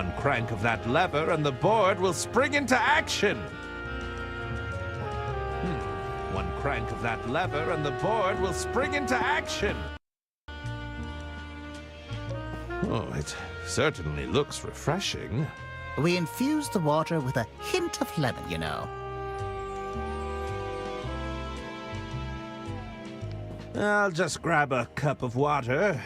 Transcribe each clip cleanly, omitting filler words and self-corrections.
One crank of that lever and the board will spring into action. One crank of that lever and the board will spring into action. Oh, it certainly looks refreshing. We infuse the water with a hint of lemon, you know. I'll just grab a cup of water.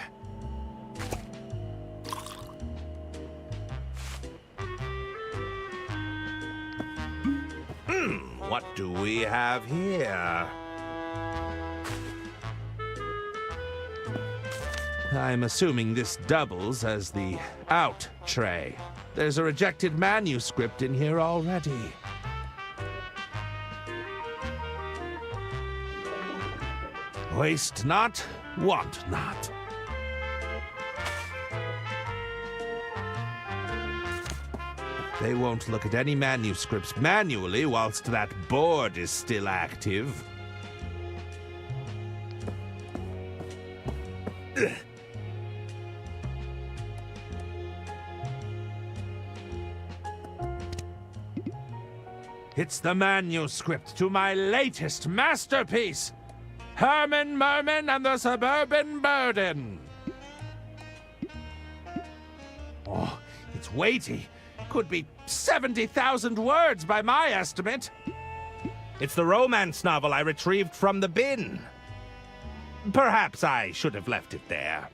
What do we have here? I'm assuming this doubles as the out tray. There's a rejected manuscript in here already. Waste not, want not. They won't look at any manuscripts manually whilst that board is still active. Ugh. It's the manuscript to my latest masterpiece, Herman Merman and the Suburban Burden. Oh, it's weighty. Could be 70,000 words by my estimate. It's the romance novel I retrieved from the bin. Perhaps I should have left it there.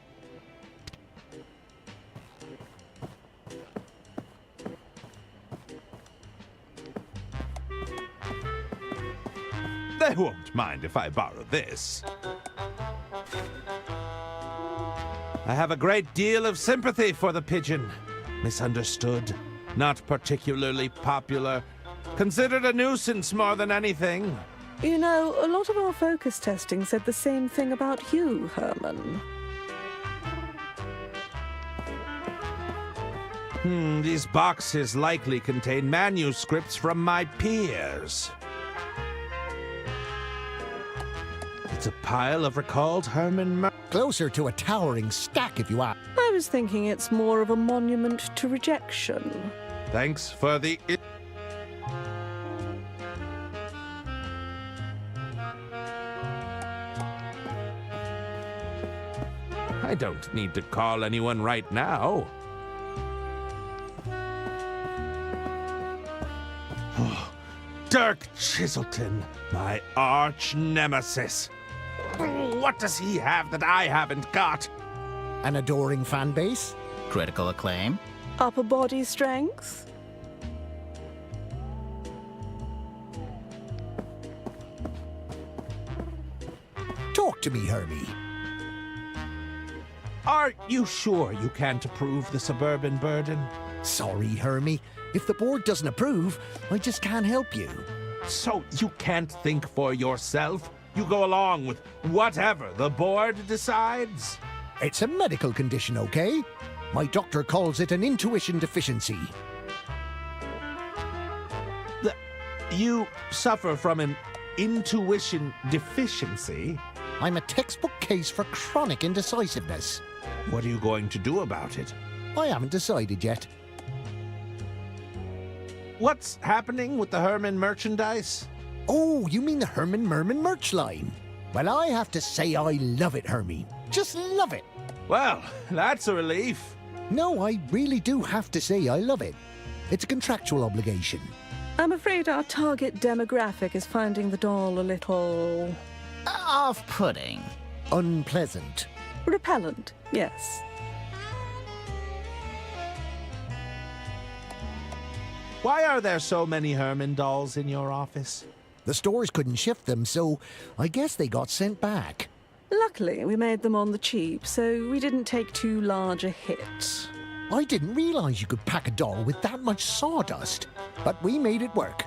They won't mind if I borrow this. I have a great deal of sympathy for the pigeon. Misunderstood, not particularly popular, considered a nuisance more than anything. You know, a lot of our focus testing said the same thing about you, Herman. These boxes likely contain manuscripts from my peers. It's a pile of recalled Herman Closer to a towering stack, if you are. I was thinking it's more of a monument to rejection. Thanks for the... I don't need to call anyone right now. Dirk Chiselton, my arch nemesis. What does he have that I haven't got? An adoring fan base? Critical acclaim? Upper body strength? Talk to me, Hermie. Are you sure you can't approve the Suburban Burden? Sorry, Hermie. If the board doesn't approve, I just can't help you. So you can't think for yourself? You go along with whatever the board decides? It's a medical condition, okay? My doctor calls it an intuition deficiency. You suffer from an intuition deficiency? I'm a textbook case for chronic indecisiveness. What are you going to do about it? I haven't decided yet. What's happening with the Herman merchandise? Oh, you mean the Herman Merman merch line? Well, I have to say I love it, Hermie. Just love it. Well, that's a relief. No, I really do have to say I love it. It's a contractual obligation. I'm afraid our target demographic is finding the doll a little... Off-putting. Unpleasant. repellent, yes. Why are there so many Herman dolls in your office? The stores couldn't shift them, so I guess they got sent back. Luckily, we made them on the cheap, so we didn't take too large a hit. I didn't realize you could pack a doll with that much sawdust, but we made it work.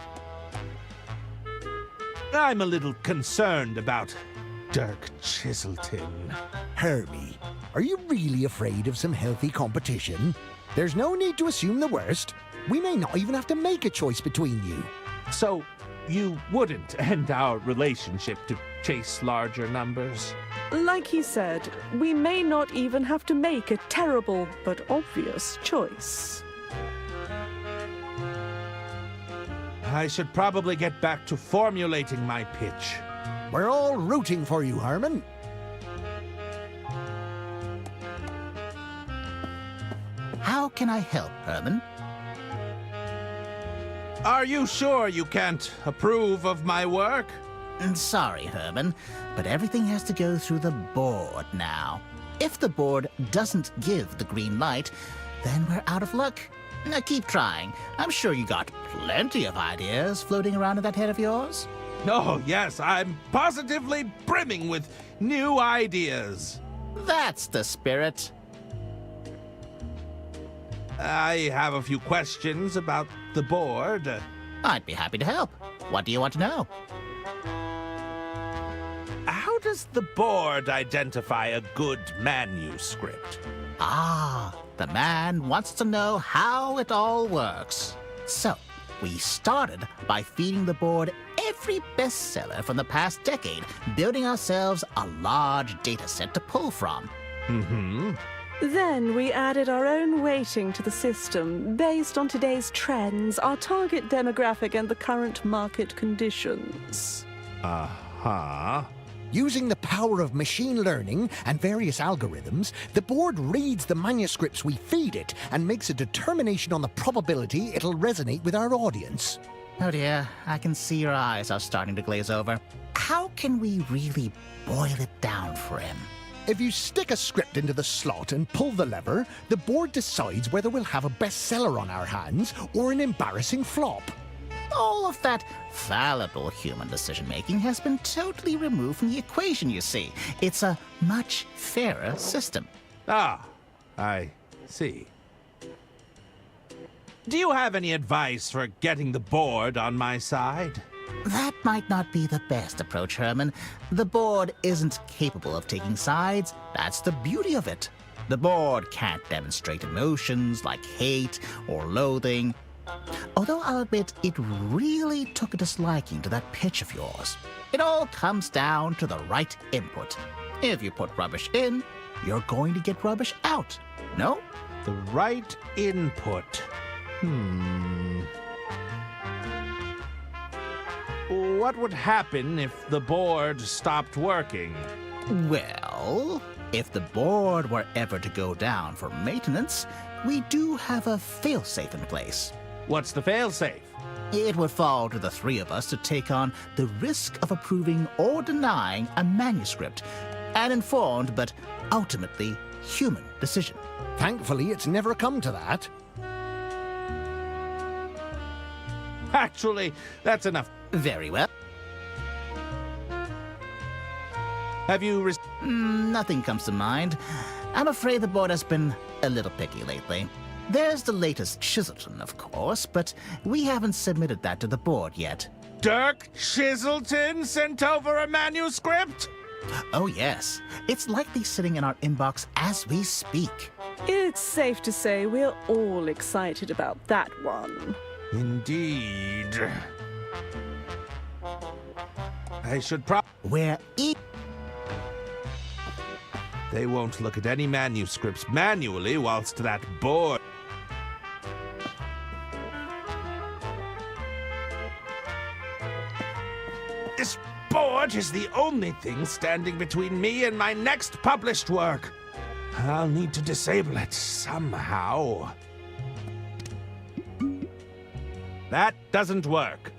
I'm a little concerned about Dirk Chiselton. Hermie, are you really afraid of some healthy competition? There's no need to assume the worst. We may not even have to make a choice between you. So, you wouldn't end our relationship to chase larger numbers? Like he said, we may not even have to make a terrible but obvious choice. I should probably get back to formulating my pitch. We're all rooting for you, Herman. How can I help, Herman? Are you sure you can't approve of my work? Sorry, Herman, but everything has to go through the board now. If the board doesn't give the green light, then we're out of luck. Now keep trying. I'm sure you got plenty of ideas floating around in that head of yours. Oh, yes, I'm positively brimming with new ideas. That's the spirit. I have a few questions about the board. I'd be happy to help. What do you want to know? How does the board identify a good manuscript? Ah, the man wants to know how it all works. So, we started by feeding the board every bestseller from the past decade, building ourselves a large data set to pull from. Then we added our own weighting to the system based on today's trends, our target demographic, and the current market conditions. Uh-huh. Using the power of machine learning and various algorithms, the board reads the manuscripts we feed it and makes a determination on the probability it'll resonate with our audience. Oh dear, I can see your eyes are starting to glaze over. How can we really boil it down for him? If you stick a script into the slot and pull the lever, the board decides whether we'll have a bestseller on our hands or an embarrassing flop. All of that fallible human decision-making has been totally removed from the equation, you see. It's a much fairer system. Ah, I see. Do you have any advice for getting the board on my side? That might not be the best approach, Herman. The board isn't capable of taking sides. That's the beauty of it. The board can't demonstrate emotions like hate or loathing. Although I'll admit it really took a disliking to that pitch of yours. It all comes down to the right input. If you put rubbish in, you're going to get rubbish out. No? The right input. What would happen if the board stopped working? Well, if the board were ever to go down for maintenance, we do have a failsafe in place. What's the failsafe? It would fall to the three of us to take on the risk of approving or denying a manuscript, an informed but ultimately human decision. Thankfully, it's never come to that. Actually, that's enough. Very well. Have you Nothing comes to mind. I'm afraid the board has been a little picky lately. There's the latest Chiselton, of course, but we haven't submitted that to the board yet. Dirk Chiselton sent over a manuscript? Oh yes, it's likely sitting in our inbox as we speak. It's safe to say we're all excited about that one. Indeed. I should Where They won't look at any manuscripts manually whilst that board... This board is the only thing standing between me and my next published work. I'll need to disable it somehow. That doesn't work.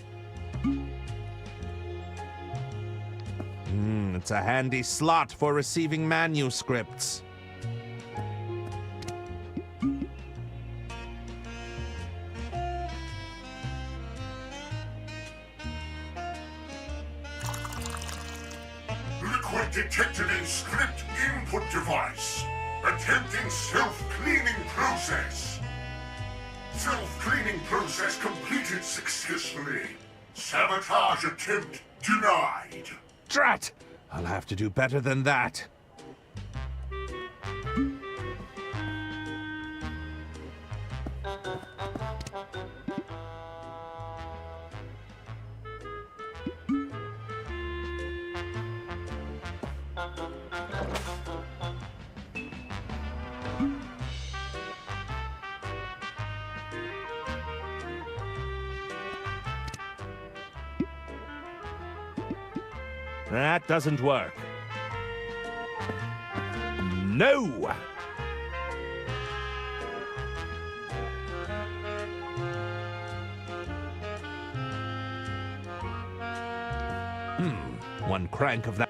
It's a handy slot for receiving manuscripts. Liquid detected in script input device. Attempting self-cleaning process. Self-cleaning process completed successfully. Sabotage attempt denied. Drat! I'll have to do better than that. That doesn't work. No! One crank of that.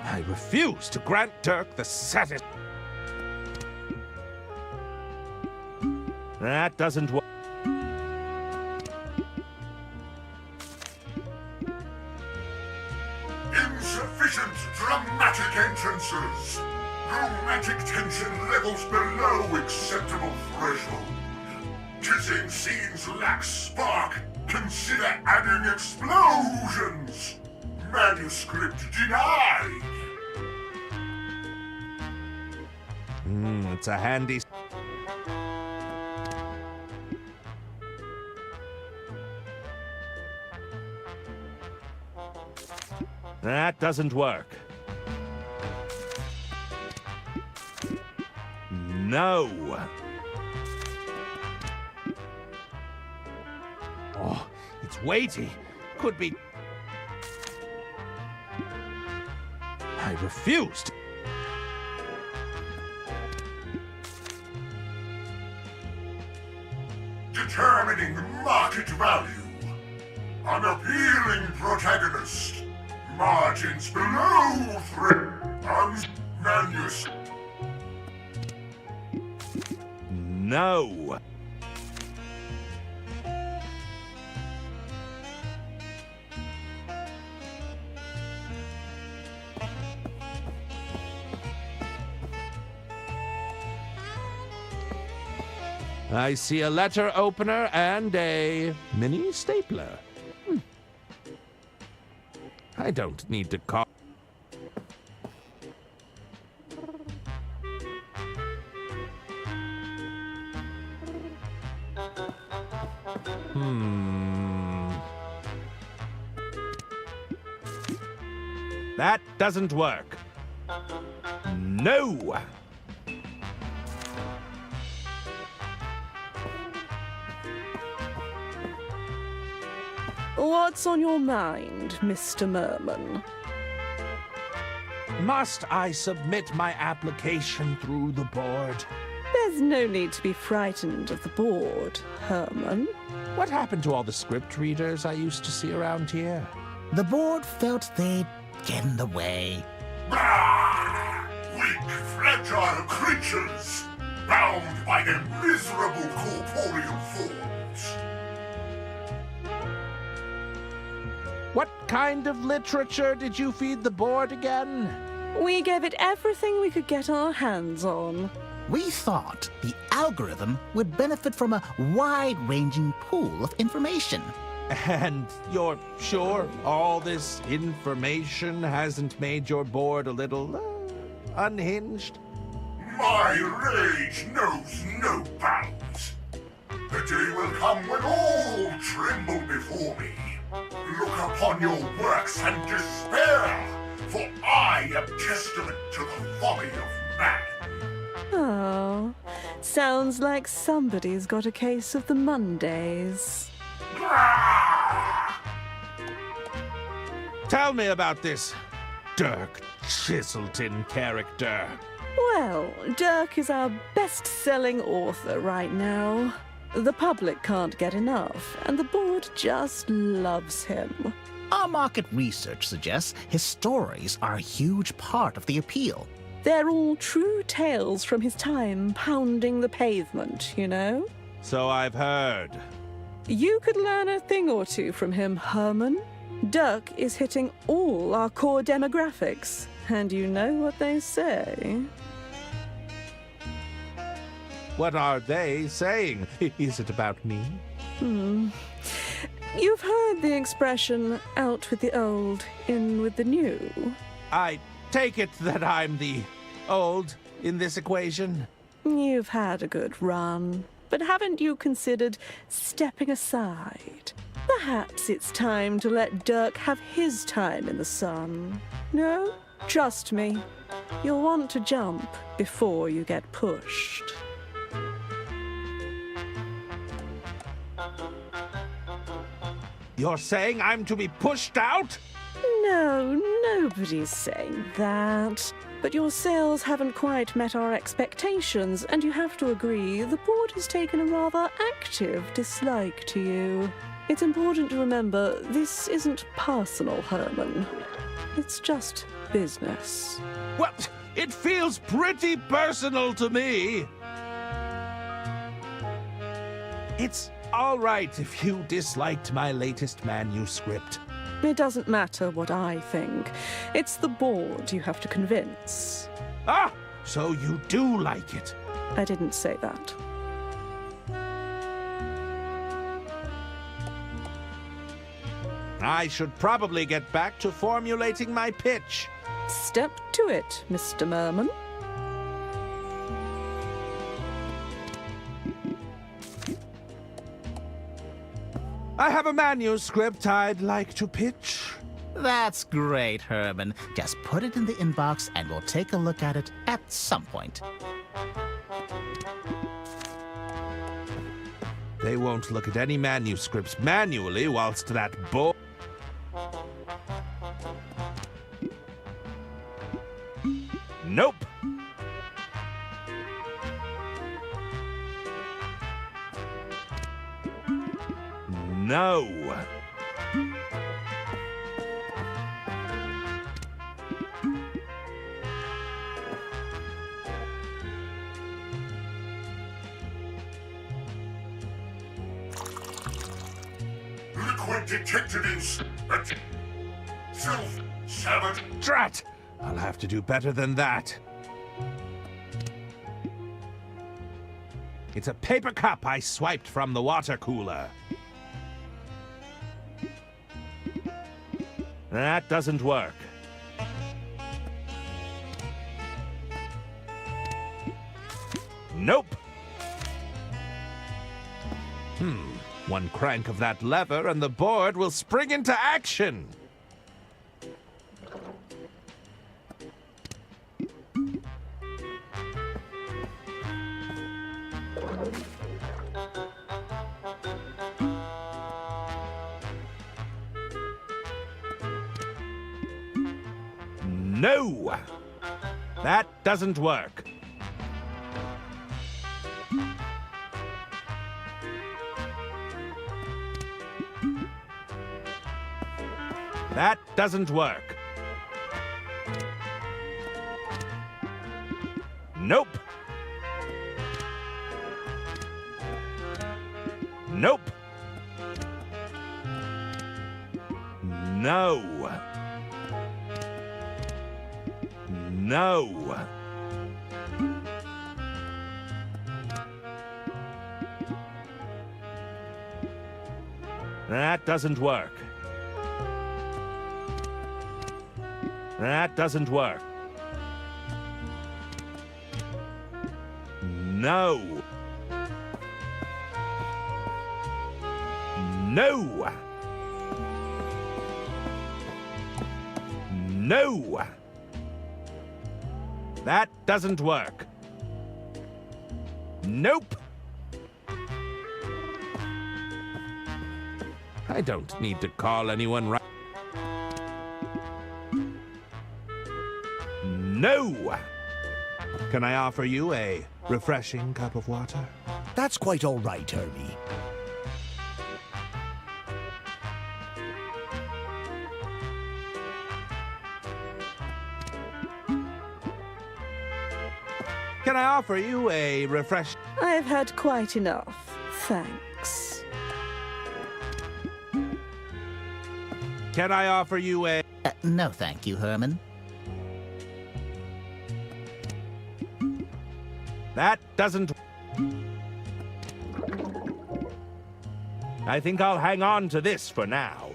I refuse to grant Dirk the satis. That doesn't work. Insufficient dramatic entrances. Romantic tension levels below acceptable threshold. Kissing scenes lack spark. Consider adding explosions. Manuscript denied. It's a handy. That doesn't work. No. Oh, it's weighty. Could be. I refused. Determining market value. Unappealing protagonist. Margins below threat. Manuscript. No. I see a letter opener and a mini stapler. I don't need to call. That doesn't work. No! What's on your mind, Mr. Merman? Must I submit my application through the board? There's no need to be frightened of the board, Herman. What happened to all the script readers I used to see around here? The board felt they'd get in the way. Weak, fragile creatures, bound by their miserable corporeal forms. What kind of literature did you feed the board again? We gave it everything we could get our hands on. We thought the algorithm would benefit from a wide-ranging pool of information. And you're sure all this information hasn't made your board a little unhinged? My rage knows no bounds. The day will come when all tremble before me. Look upon your works and despair, for I am testament to the folly of man. Oh, sounds like somebody's got a case of the Mondays. Tell me about this Dirk Chiselton character. Well, Dirk is our best-selling author right now. The public can't get enough, and the board just loves him. Our market research suggests his stories are a huge part of the appeal. They're all true tales from his time pounding the pavement, you know? So I've heard. You could learn a thing or two from him, Herman. Dirk is hitting all our core demographics, and you know what they say. What are they saying? Is it about me? You've heard the expression, out with the old, in with the new. I take it that I'm the old in this equation. You've had a good run, but haven't you considered stepping aside? Perhaps it's time to let Dirk have his time in the sun. No? Trust me, you'll want to jump before you get pushed. You're saying I'm to be pushed out? No, nobody's saying that. But your sales haven't quite met our expectations, and you have to agree the board has taken a rather active dislike to you. It's important to remember this isn't personal, Herman. It's just business. Well, it feels pretty personal to me. It's all right if you disliked my latest manuscript. It doesn't matter what I think. It's the board you have to convince. Ah, so you do like it. I didn't say that. I should probably get back to formulating my pitch. Step to it, Mr. Merman. I have a manuscript I'd like to pitch. That's great, Herman. Just put it in the inbox and we'll take a look at it at some point. They won't look at any manuscripts manually whilst that board... Nope. No. Liquid detected in self-sabotage. Drat! I'll have to do better than that. It's a paper cup I swiped from the water cooler. That doesn't work. Nope. One crank of that lever and the board will spring into action. No! That doesn't work. That doesn't work. Nope. Nope. No. No. That doesn't work. That doesn't work. No. No. No. That doesn't work. Nope. I don't need to call anyone right. No! Can I offer you a refreshing cup of water? That's quite all right, Herbie. Can I offer you a refresh... I've had quite enough, thanks. Can I offer you a... No, thank you, Herman. That doesn't... I think I'll hang on to this for now.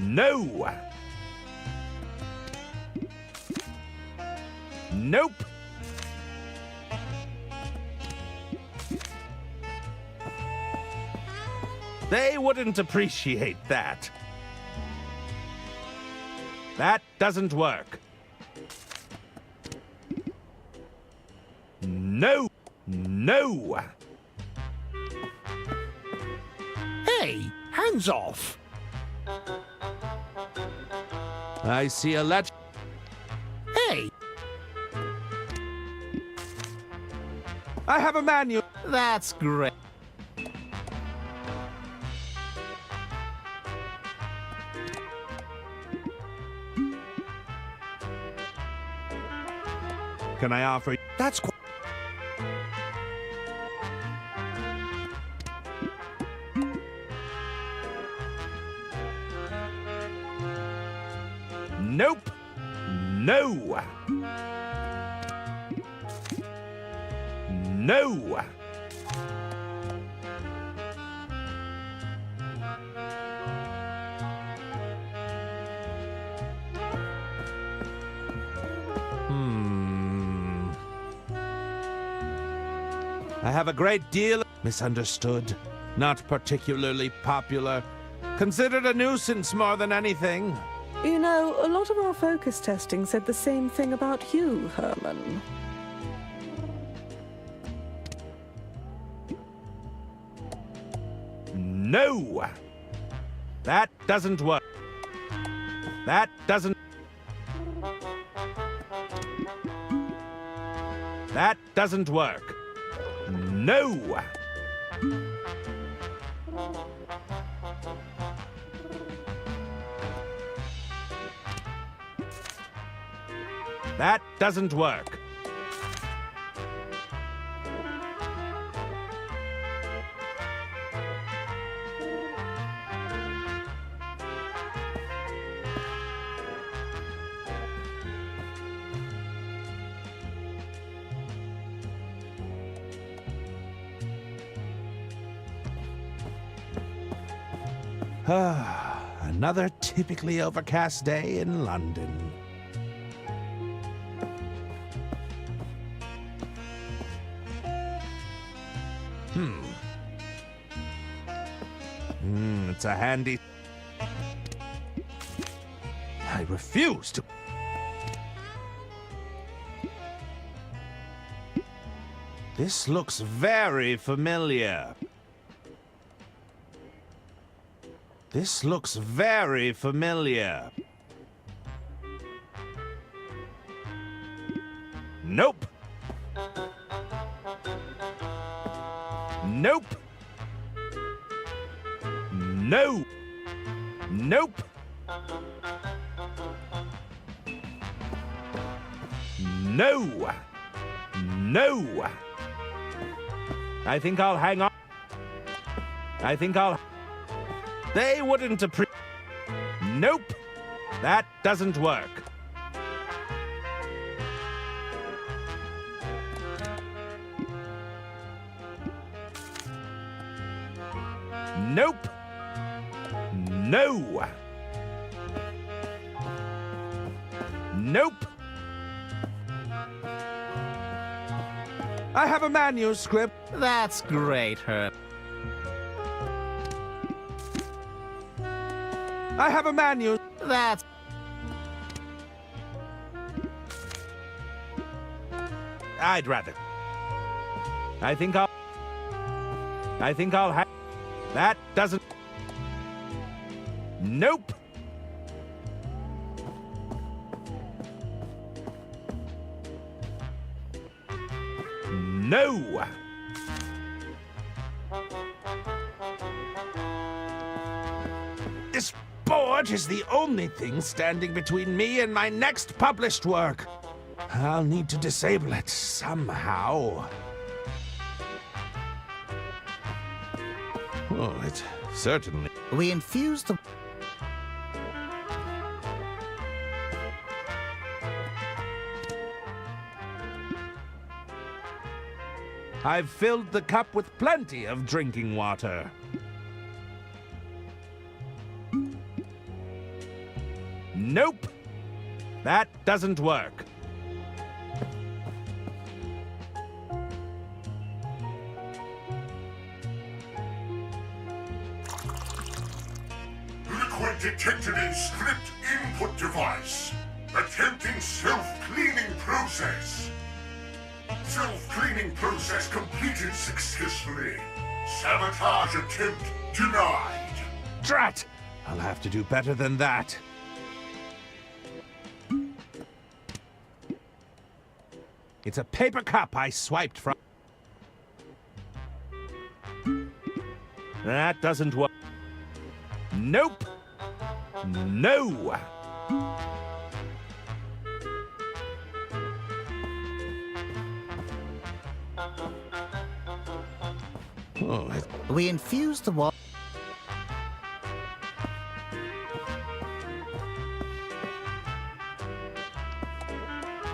No! Nope! They wouldn't appreciate that. That doesn't work. No! No! Hey, hands off! I see a ledge. Hey! I have a manual. That's great. Can I offer? That's Nope. No. No. I have a great deal misunderstood, not particularly popular, considered a nuisance more than anything. You know, a lot of our focus testing said the same thing about you, Herman. No! That doesn't work. That doesn't... That doesn't work. No! That doesn't work. Another typically overcast day in London. It's a handy... I refuse to... This looks very familiar. This looks very familiar. Nope. Nope. No. Nope. No. No. I think I'll hang on. I think I'll... They wouldn't appreciate... Nope. That doesn't work. Nope. No. Nope. I have a manuscript. That's great, Herb. I have a manuscript. That's... I'd rather. I think I'll have... That doesn't... Nope. No. This board is the only thing standing between me and my next published work. I'll need to disable it somehow. Oh, it certainly... We infused the... I've filled the cup with plenty of drinking water. Nope. That doesn't work. Liquid detected in script input device. Attempting self-cleaning process. Self-cleaning process completed successfully. Sabotage attempt denied. Drat! I'll have to do better than that. It's a paper cup I swiped from. That doesn't work. Nope. No. Oh, We infused the water.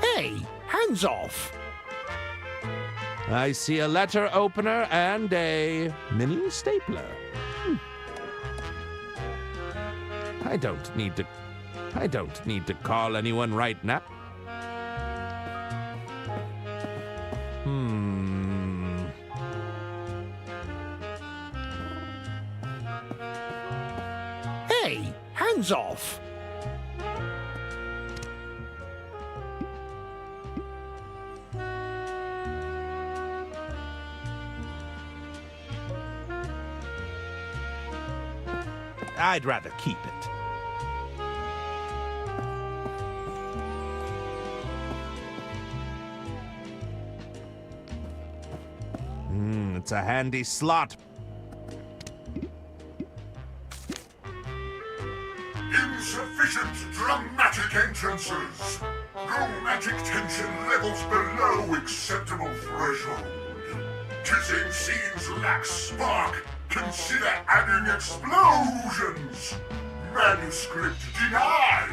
Hey, hands off! I see a letter opener and a mini stapler. I don't need to call anyone right now. Hey, hands off! I'd rather keep it. It's a handy slot. Insufficient dramatic entrances. Romantic tension levels below acceptable threshold. Kissing scenes lack spark. Consider adding explosions. Manuscript denied.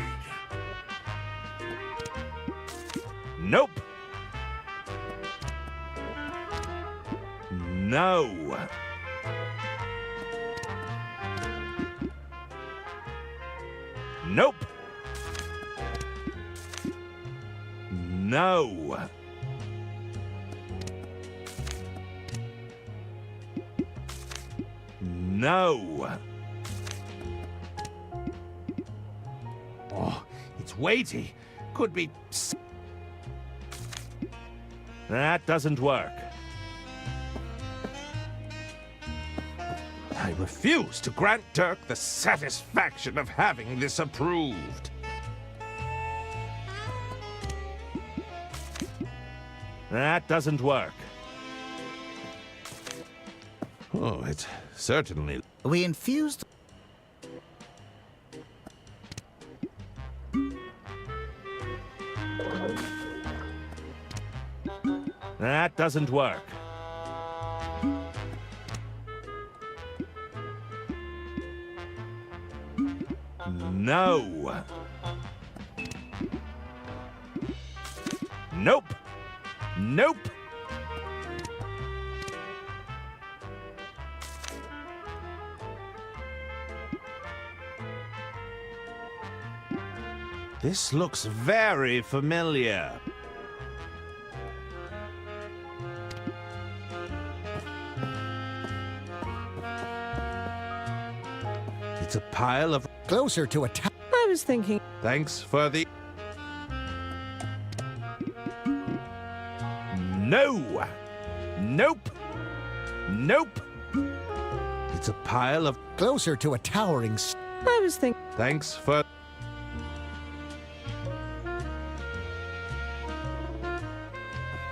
Nope. No. Nope. No. No. Oh, it's weighty. Could be... That doesn't work. I refuse to grant Dirk the satisfaction of having this approved. That doesn't work. Oh, it's certainly... We infused. That doesn't work. No. Nope. Nope. This looks very familiar. It's a pile of... Closer to a tower. I was thinking. Thanks for the... No! Nope! Nope! It's a pile of... Closer to a towering... I was thinking. Thanks for...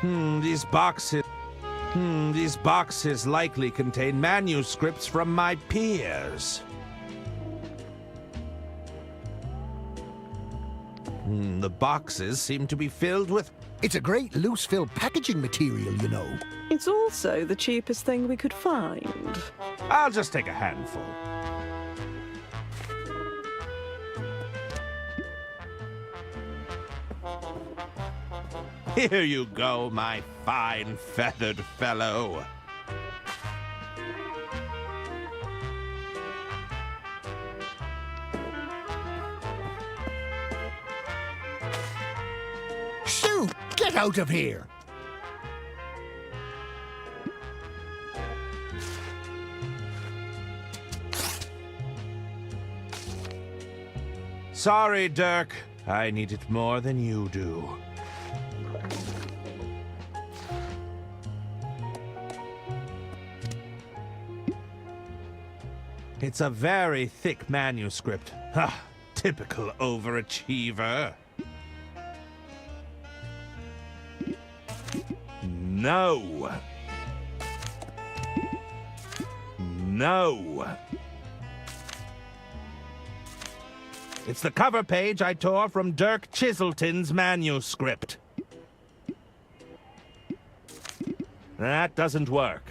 These boxes likely contain manuscripts from my peers. The boxes seem to be filled with... It's a great loose-fill packaging material, you know. It's also the cheapest thing we could find. I'll just take a handful. Here you go, my fine feathered fellow. Shoot! Get out of here! Sorry, Dirk. I need it more than you do. It's a very thick manuscript. Ah, typical overachiever. No. No. It's the cover page I tore from Dirk Chiselton's manuscript. That doesn't work.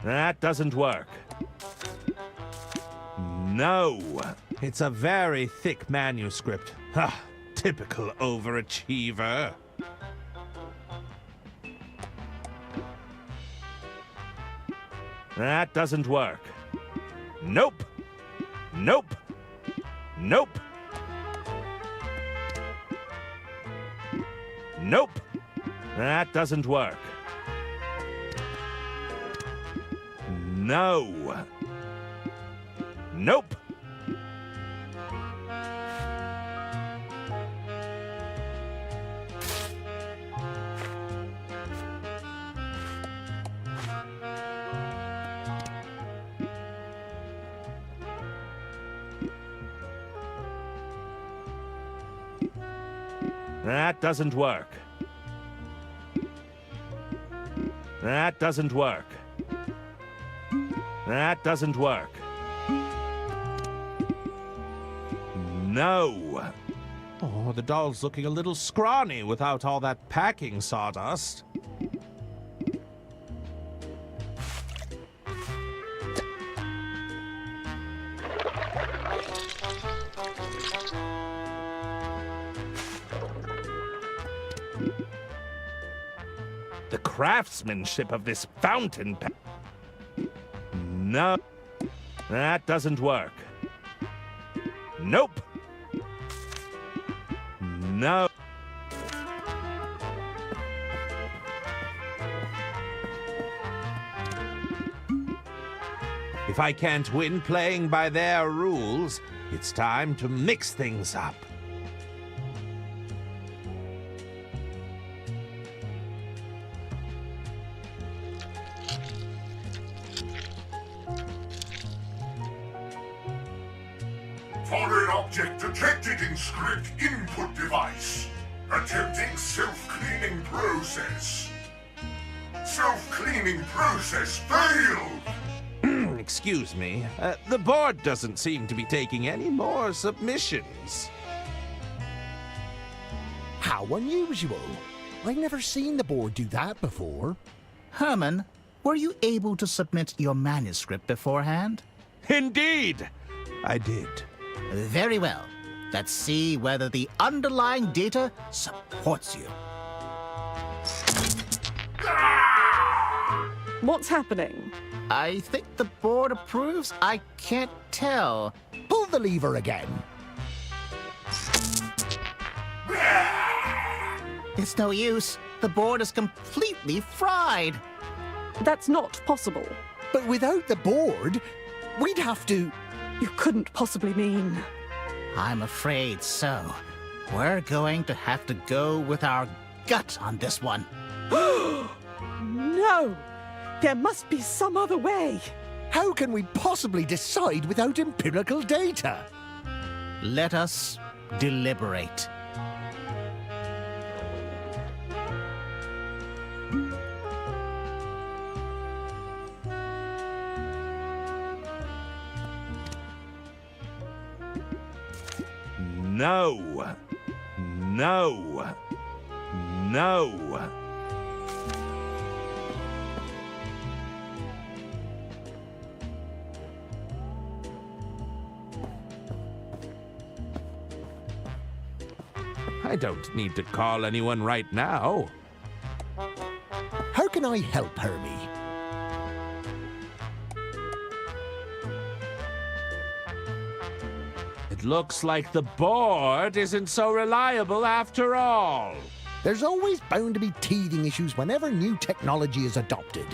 That doesn't work. No. It's a very thick manuscript. Ah, typical overachiever. That doesn't work. Nope. Nope. Nope. Nope. That doesn't work. No. Nope. That doesn't work. That doesn't work. That doesn't work. No. Oh, the doll's looking a little scrawny without all that packing sawdust. The craftsmanship of this fountain pen. No. That doesn't work. Nope. No. If I can't win playing by their rules, it's time to mix things up. Foreign object detected in script input device. Attempting self-cleaning process. Self-cleaning process failed! Excuse me. The board doesn't seem to be taking any more submissions. How unusual. I've never seen the board do that before. Herman, were you able to submit your manuscript beforehand? Indeed, I did. Very well. Let's see whether the underlying data supports you. What's happening? I think the board approves. I can't tell. Pull the lever again. It's no use. The board is completely fried. That's not possible. But without the board, we'd have to... You couldn't possibly mean. I'm afraid so. We're going to have to go with our gut on this one. No! There must be some other way. How can we possibly decide without empirical data? Let us deliberate. No. No. No. I don't need to call anyone right now. How can I help, Hermie? It looks like the board isn't so reliable after all. There's always bound to be teething issues whenever new technology is adopted.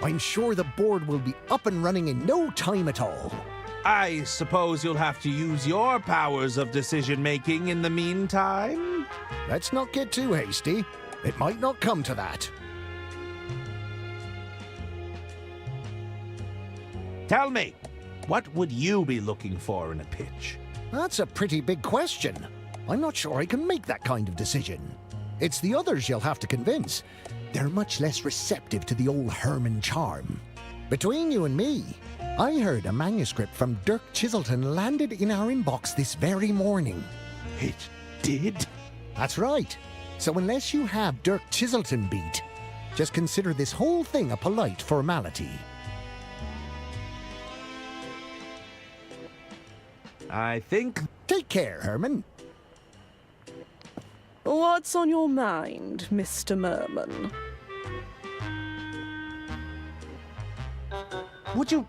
I'm sure the board will be up and running in no time at all. I suppose you'll have to use your powers of decision-making in the meantime? Let's not get too hasty. It might not come to that. Tell me, what would you be looking for in a pitch? That's a pretty big question. I'm not sure I can make that kind of decision. It's the others you'll have to convince. They're much less receptive to the old Herman charm. Between you and me, I heard a manuscript from Dirk Chiselton landed in our inbox this very morning. It did? That's right. So unless you have Dirk Chiselton beat, just consider this whole thing a polite formality. I think... Take care, Herman. What's on your mind, Mr. Merman? Would you...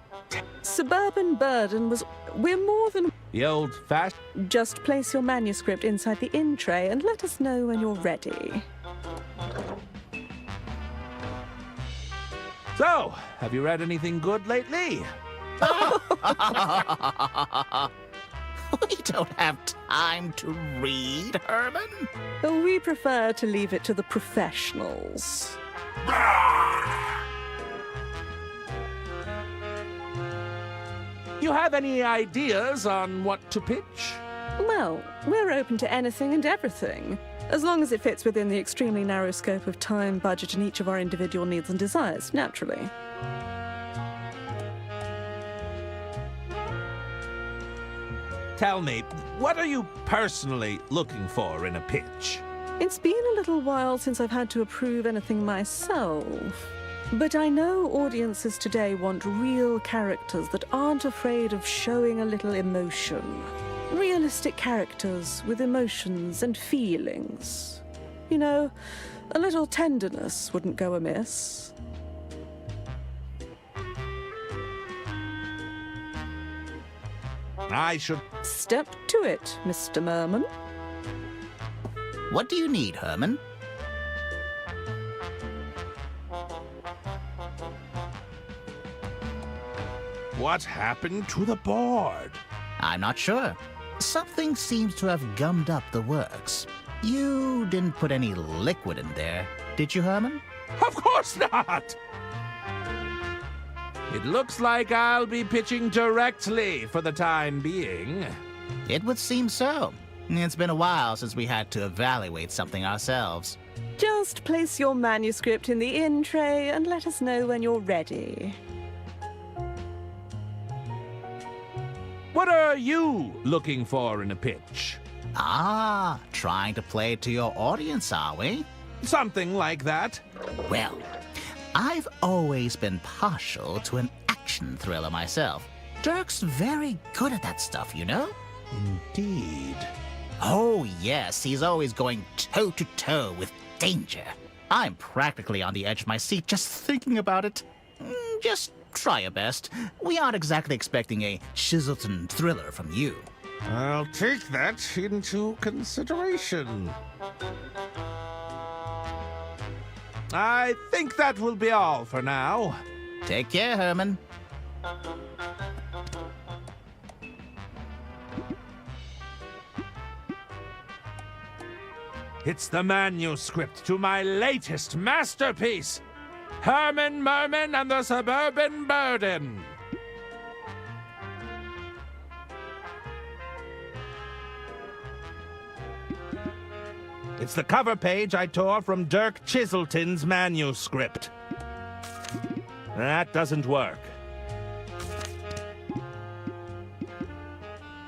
Suburban Burden was... We're more than... The old-fashioned... Just place your manuscript inside the in tray and let us know when you're ready. So, have you read anything good lately? We don't have time to read, Herman. We prefer to leave it to the professionals. You have any ideas on what to pitch? Well, we're open to anything and everything, as long as it fits within the extremely narrow scope of time, budget, and each of our individual needs and desires, naturally. Tell me, what are you personally looking for in a pitch? It's been a little while since I've had to approve anything myself. But I know audiences today want real characters that aren't afraid of showing a little emotion. Realistic characters with emotions and feelings. You know, a little tenderness wouldn't go amiss. I should... Step to it, Mr. Merman. What do you need, Herman? What happened to the board? I'm not sure. Something seems to have gummed up the works. You didn't put any liquid in there, did you, Herman? Of course not! It looks like I'll be pitching directly for the time being. It would seem so. It's been a while since we had to evaluate something ourselves. Just place your manuscript in the in tray and let us know when you're ready. What are you looking for in a pitch? Ah, trying to play to your audience, are we? Something like that. Well, I've always been partial to an action thriller myself. Dirk's very good at that stuff, you know? Indeed. Oh, yes, he's always going toe-to-toe with danger. I'm practically on the edge of my seat just thinking about it. Just try your best. We aren't exactly expecting a Chiselton thriller from you. I'll take that into consideration. I think that will be all for now. Take care, Herman. It's the manuscript to my latest masterpiece, Herman Merman and the Suburban Burden. It's the cover page I tore from Dirk Chiselton's manuscript. That doesn't work.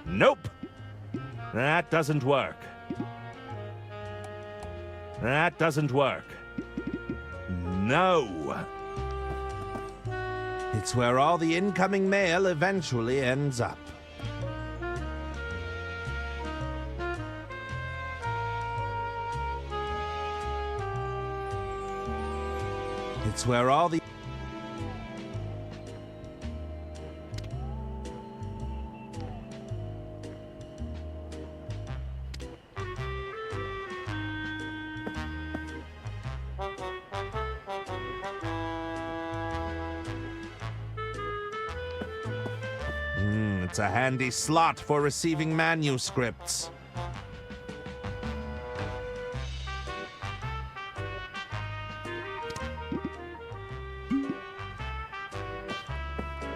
Nope. That doesn't work. That doesn't work. No. It's where all the incoming mail eventually ends up. It's where all the... It's a handy slot for receiving manuscripts.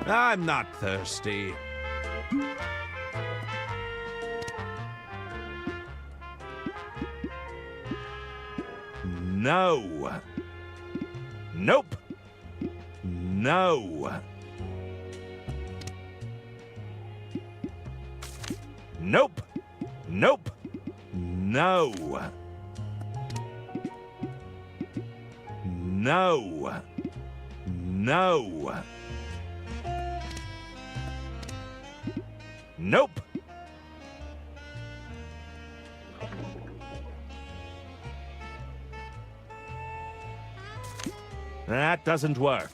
I'm not thirsty. No. Nope. No. Nope. Nope. No. No. No. Nope. That doesn't work.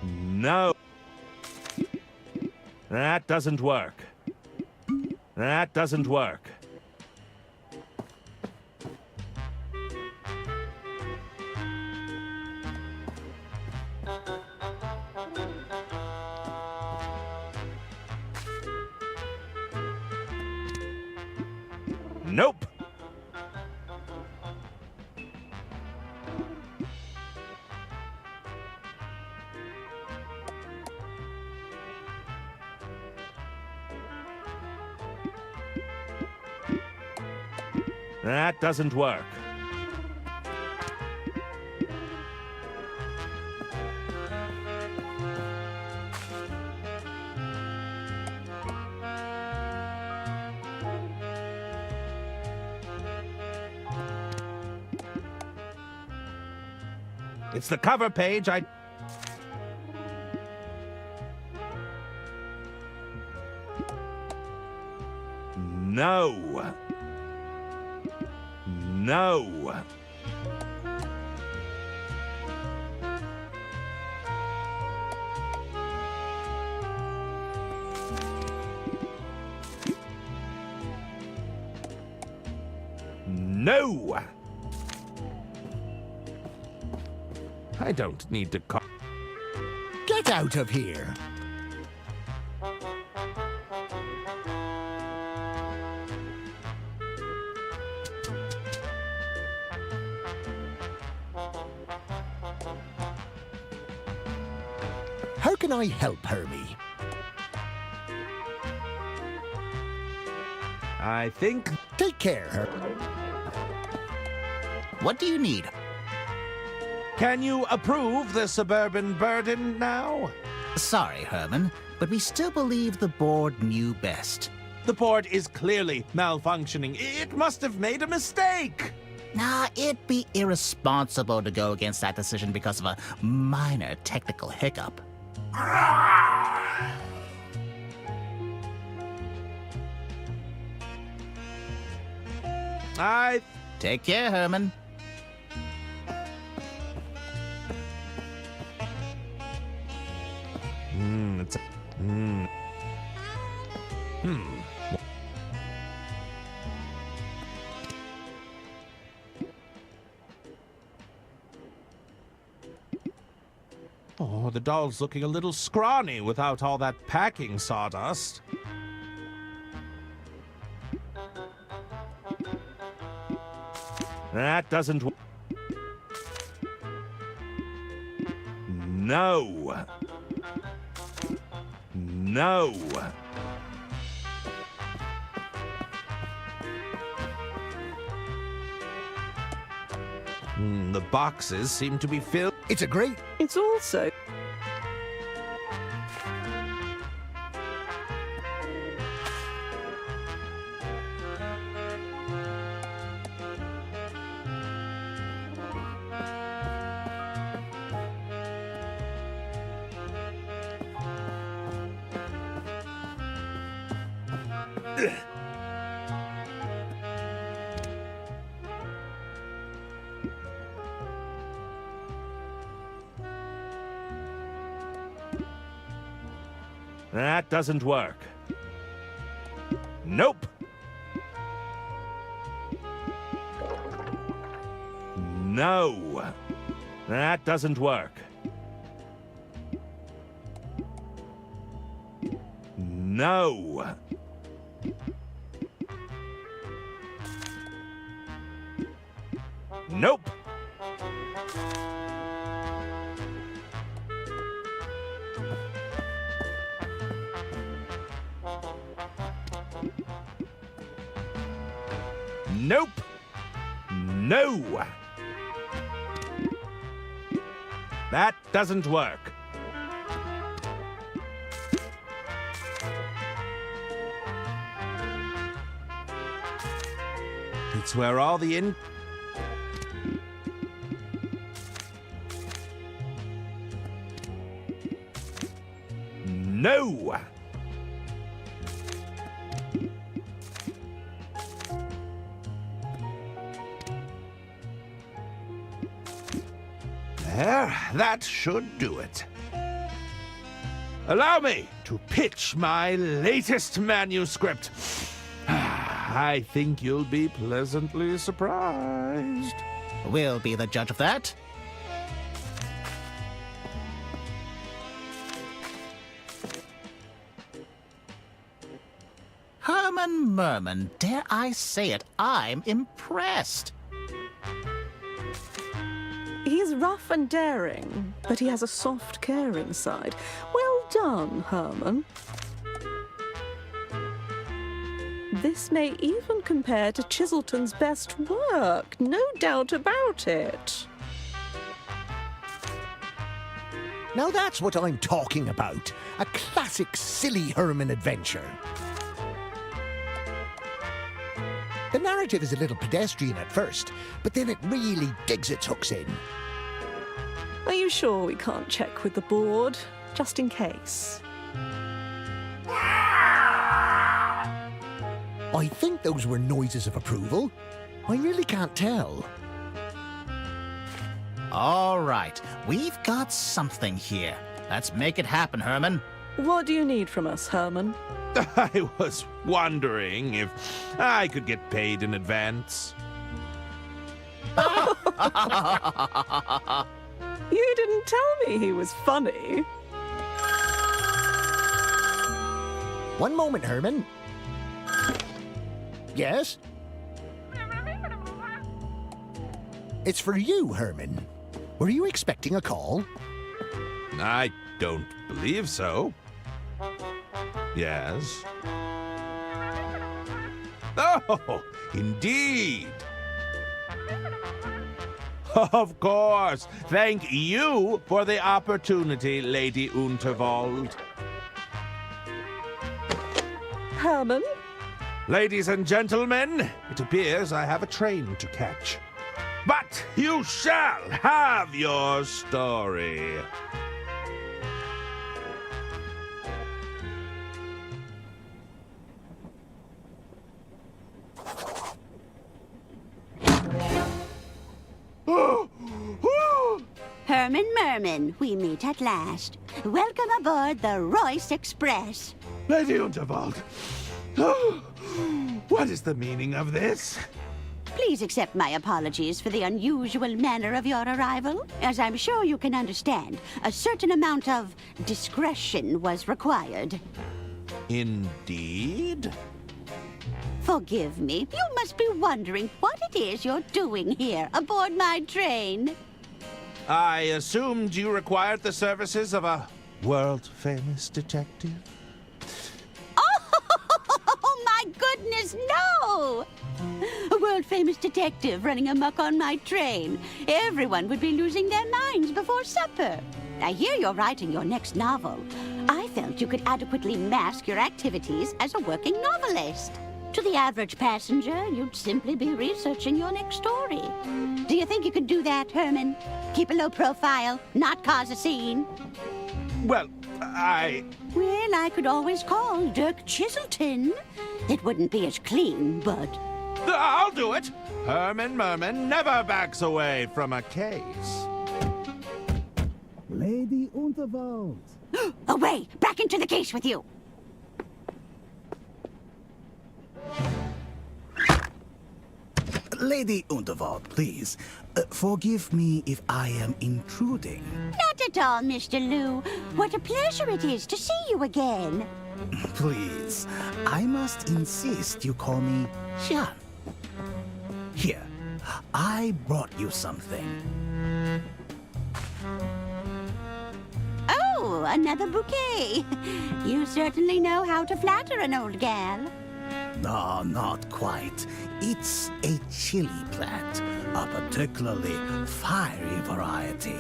No. That doesn't work. That doesn't work. Nope. That doesn't work. It's the cover page. No. No. No. I don't need to call. Get out of here! How can I help, Hermie? I think. Take care, What do you need? Can you approve the suburban burden now? Sorry, Herman, but we still believe the board knew best. The board is clearly malfunctioning. It must have made a mistake. Nah, it'd be irresponsible to go against that decision because of a minor technical hiccup. Take care, Herman. Oh, the doll's looking a little scrawny without all that packing sawdust. That doesn't. No. No. The boxes seem to be filled. It's a great... It's also... That doesn't work. Nope. No. That doesn't work. No. Nope. Nope. No. That doesn't work. It's where all the No! There, that should do it. Allow me to pitch my latest manuscript. I think you'll be pleasantly surprised. We'll be the judge of that. Herman Merman, dare I say it, I'm impressed. He's rough and daring, but he has a soft, caring side. Well done, Herman. This may even compare to Chiselton's best work, no doubt about it. Now that's what I'm talking about. A classic silly Herman adventure. The narrative is a little pedestrian at first, but then it really digs its hooks in. Are you sure we can't check with the board, just in case? I think those were noises of approval. I really can't tell. All right, we've got something here. Let's make it happen, Herman. What do you need from us, Herman? I was wondering if I could get paid in advance. You didn't tell me he was funny. One moment, Herman. Yes? It's for you, Herman. Were you expecting a call? I don't believe so. Yes. Oh, indeed. Of course. Thank you for the opportunity, Lady Unterwald. Herman? Ladies and gentlemen, it appears I have a train to catch. But you shall have your story. Herman Merman, we meet at last. Welcome aboard the Royce Express. Lady Unterwald, what is the meaning of this? Please accept my apologies for the unusual manner of your arrival. As I'm sure you can understand, a certain amount of discretion was required. Indeed? Forgive me, you must be wondering what it is you're doing here aboard my train. I assumed you required the services of a world-famous detective. Oh, my goodness, no! A world-famous detective running amok on my train. Everyone would be losing their minds before supper. I hear you're writing your next novel. I felt you could adequately mask your activities as a working novelist. To the average passenger, you'd simply be researching your next story. Do you think you could do that, Herman? Keep a low profile, not cause a scene? Well, Well, I could always call Dirk Chiselton. It wouldn't be as clean, but... I'll do it! Herman Merman never backs away from a case. Lady Unterwald. Away! Back into the case with you! Lady Unterwald, please. Forgive me if I am intruding. Not at all, Mr. Lou. What a pleasure it is to see you again. Please, I must insist you call me Xian. Here, I brought you something. Oh, another bouquet. You certainly know how to flatter an old gal. No, not quite. It's a chili plant, a particularly fiery variety.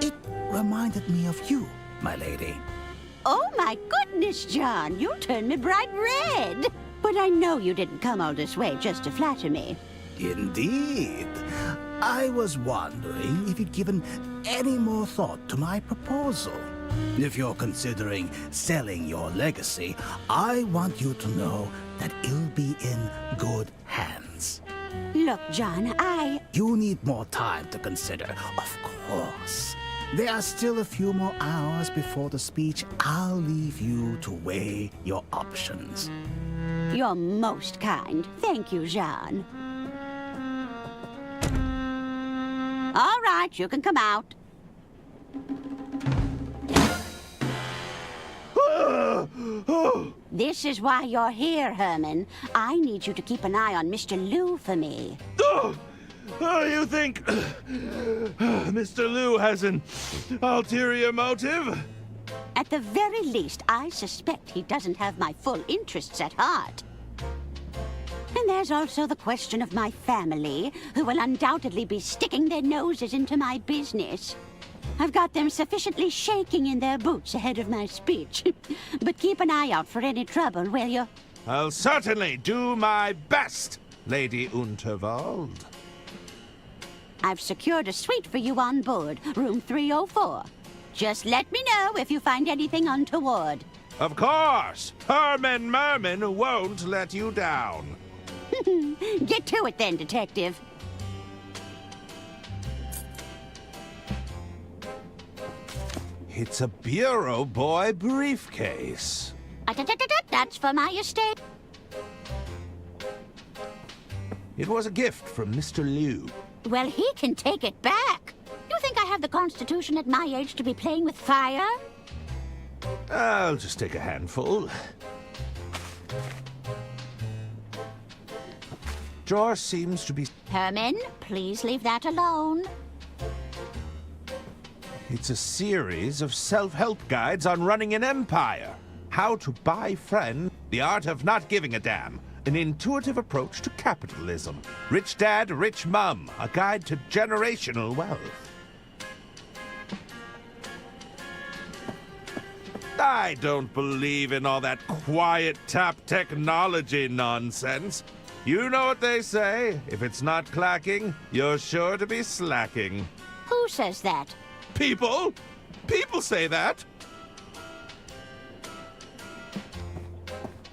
It reminded me of you, my lady. Oh, my goodness, John, you turned me bright red. But I know you didn't come all this way just to flatter me. Indeed. I was wondering if you'd given any more thought to my proposal. If you're considering selling your legacy, I want you to know that it'll be in good hands. Look, John, You need more time to consider, of course. There are still a few more hours before the speech. I'll leave you to weigh your options. You're most kind. Thank you, Jean. All right, you can come out. This is why you're here, Herman. I need you to keep an eye on Mr. Liu for me. You think Mr. Liu has an ulterior motive? At the very least, I suspect he doesn't have my full interests at heart. And there's also the question of my family, who will undoubtedly be sticking their noses into my business. I've got them sufficiently shaking in their boots ahead of my speech. But keep an eye out for any trouble, will you? I'll certainly do my best, Lady Unterwald. I've secured a suite for you on board, room 304. Just let me know if you find anything untoward. Of course! Herman Merman won't let you down. Get to it then, Detective. It's a Bureau Boy briefcase. That's for my estate. It was a gift from Mr. Liu. Well, he can take it back. You think I have the constitution at my age to be playing with fire? I'll just take a handful. Drawer seems to be... Herman, please leave that alone. It's a series of self-help guides on running an empire. How to buy friends, the art of not giving a damn, an intuitive approach to capitalism. Rich Dad, Rich Mum, a guide to generational wealth. I don't believe in all that quiet tap technology nonsense. You know what they say, if it's not clacking, you're sure to be slacking. Who says that? People? People say that.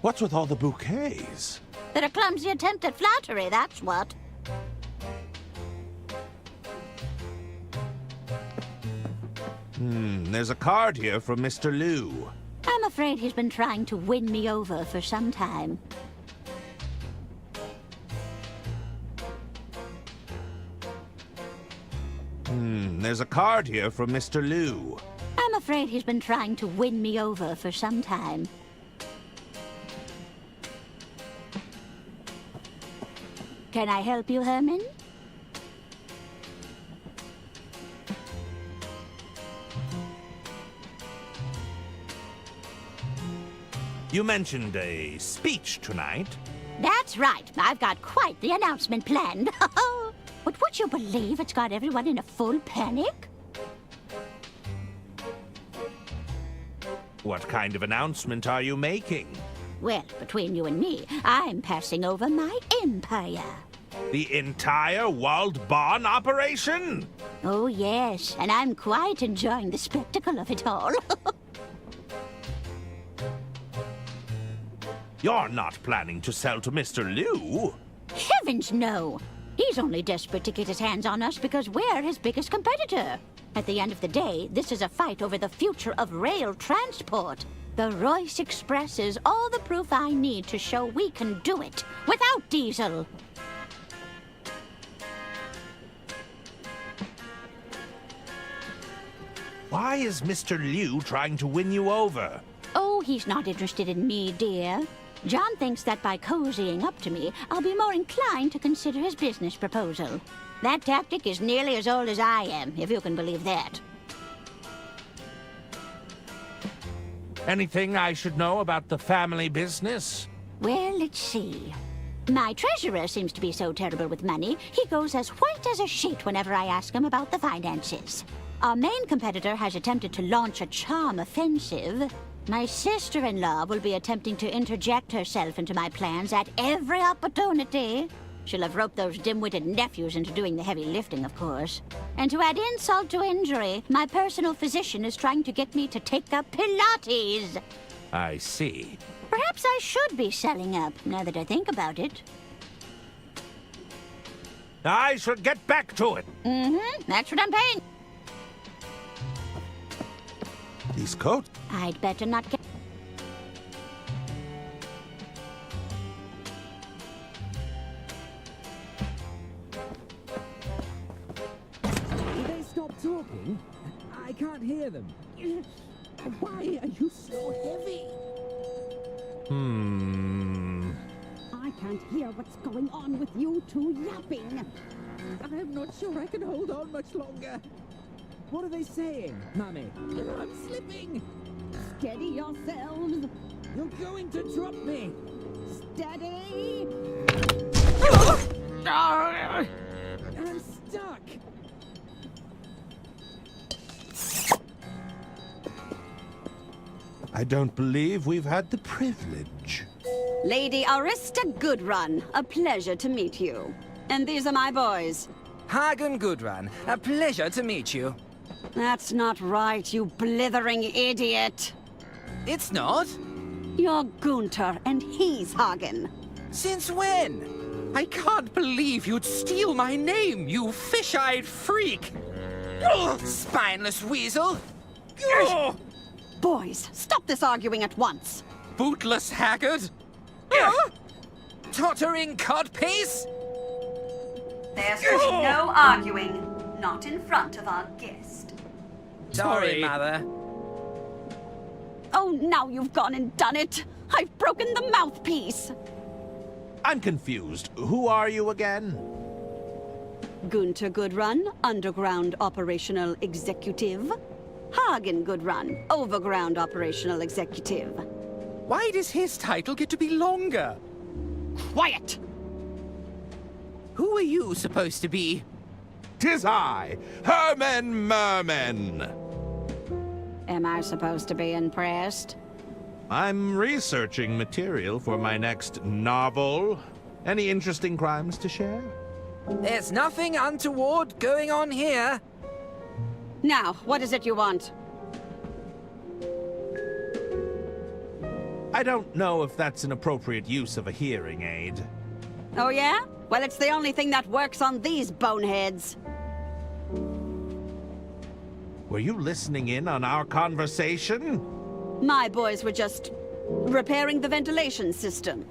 What's with all the bouquets? They're a clumsy attempt at flattery, that's what. There's a card here from Mr. Liu. I'm afraid he's been trying to win me over for some time. There's a card here from Mr. Liu. I'm afraid he's been trying to win me over for some time. Can I help you, Herman? You mentioned a speech tonight. That's right. I've got quite the announcement planned. But would you believe it's got everyone in a full panic? What kind of announcement are you making? Well, between you and me, I'm passing over my empire. The entire Walled Barn operation? Oh, yes, and I'm quite enjoying the spectacle of it all. You're not planning to sell to Mr. Liu? Heavens, no! He's only desperate to get his hands on us because we're his biggest competitor. At the end of the day, this is a fight over the future of rail transport. The Royce Express is all the proof I need to show we can do it without diesel. Why is Mr. Liu trying to win you over? Oh, he's not interested in me, dear. John thinks that by cozying up to me, I'll be more inclined to consider his business proposal. That tactic is nearly as old as I am, if you can believe that. Anything I should know about the family business? Well, let's see. My treasurer seems to be so terrible with money, he goes as white as a sheet whenever I ask him about the finances. Our main competitor has attempted to launch a charm offensive. My sister-in-law will be attempting to interject herself into my plans at every opportunity. She'll have roped those dim-witted nephews into doing the heavy lifting, of course. And to add insult to injury, my personal physician is trying to get me to take up Pilates. I see. Perhaps I should be selling up, now that I think about it. I should get back to it. That's what I'm paying. These coats. I'd better not get... Will they stop talking? I can't hear them. Why are you so heavy? I can't hear what's going on with you two yapping. I'm not sure I can hold on much longer. What are they saying, Mummy? I'm slipping. Steady yourselves. You're going to drop me. Steady. I'm stuck. I don't believe we've had the privilege. Lady Arista Goodrun, a pleasure to meet you. And these are my boys. Hagen Gudrun, a pleasure to meet you. That's not right, you blithering idiot. It's not? You're Gunter, and he's Hagen. Since when? I can't believe you'd steal my name, you fish-eyed freak! Ugh, spineless weasel! Ugh, Boys, stop this arguing at once. bootless haggard! Ugh, tottering codpiece! There's no arguing. Not in front of our guest. Sorry, Mother. Oh, now you've gone and done it. I've broken the mouthpiece. I'm confused. Who are you again? Gunter Goodrun, Underground Operational Executive. Hagen Goodrun, Overground Operational Executive. Why does his title get to be longer? Quiet! Who are you supposed to be? 'Tis I, Herman Merman. Am I supposed to be impressed? I'm researching material for my next novel. Any interesting crimes to share? There's nothing untoward going on here. Now, what is it you want? I don't know if that's an appropriate use of a hearing aid. Oh, yeah? Well, it's the only thing that works on these boneheads. Were you listening in on our conversation? My boys were just repairing the ventilation system.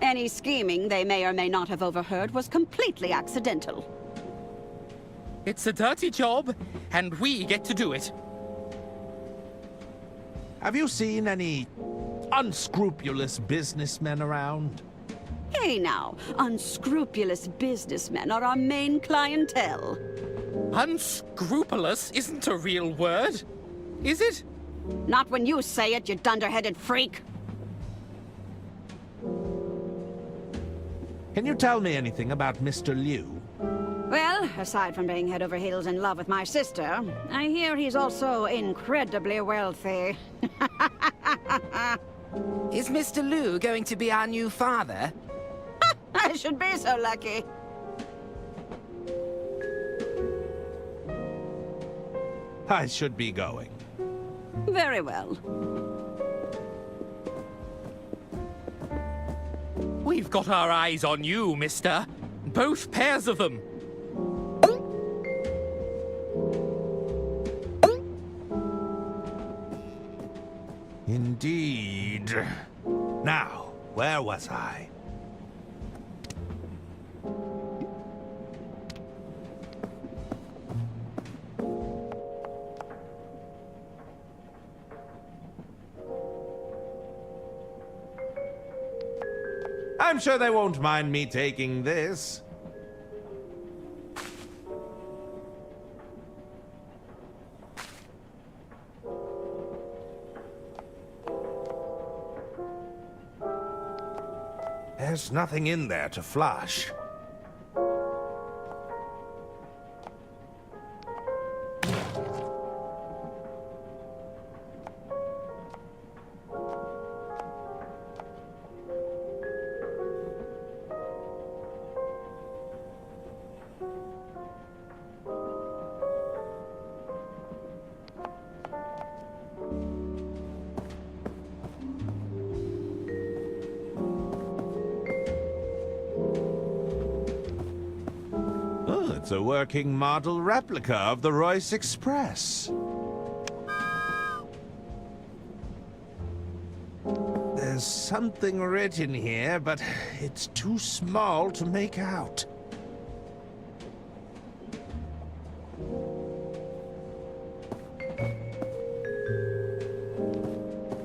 Any scheming they may or may not have overheard was completely accidental. It's a dirty job, and we get to do it. Have you seen any unscrupulous businessmen around? Hey now, unscrupulous businessmen are our main clientele. Unscrupulous isn't a real word, is it? Not when you say it, you dunderheaded freak. Can you tell me anything about Mr. Liu? Well, aside from being head over heels in love with my sister, I hear he's also incredibly wealthy. Is Mr. Liu going to be our new father? I should be so lucky. I should be going. Very well. We've got our eyes on you, mister. Both pairs of them. Indeed. Now, where was I? I'm sure they won't mind me taking this. There's nothing in there to flush. It's a working model replica of the Royce Express. There's something written here, but it's too small to make out.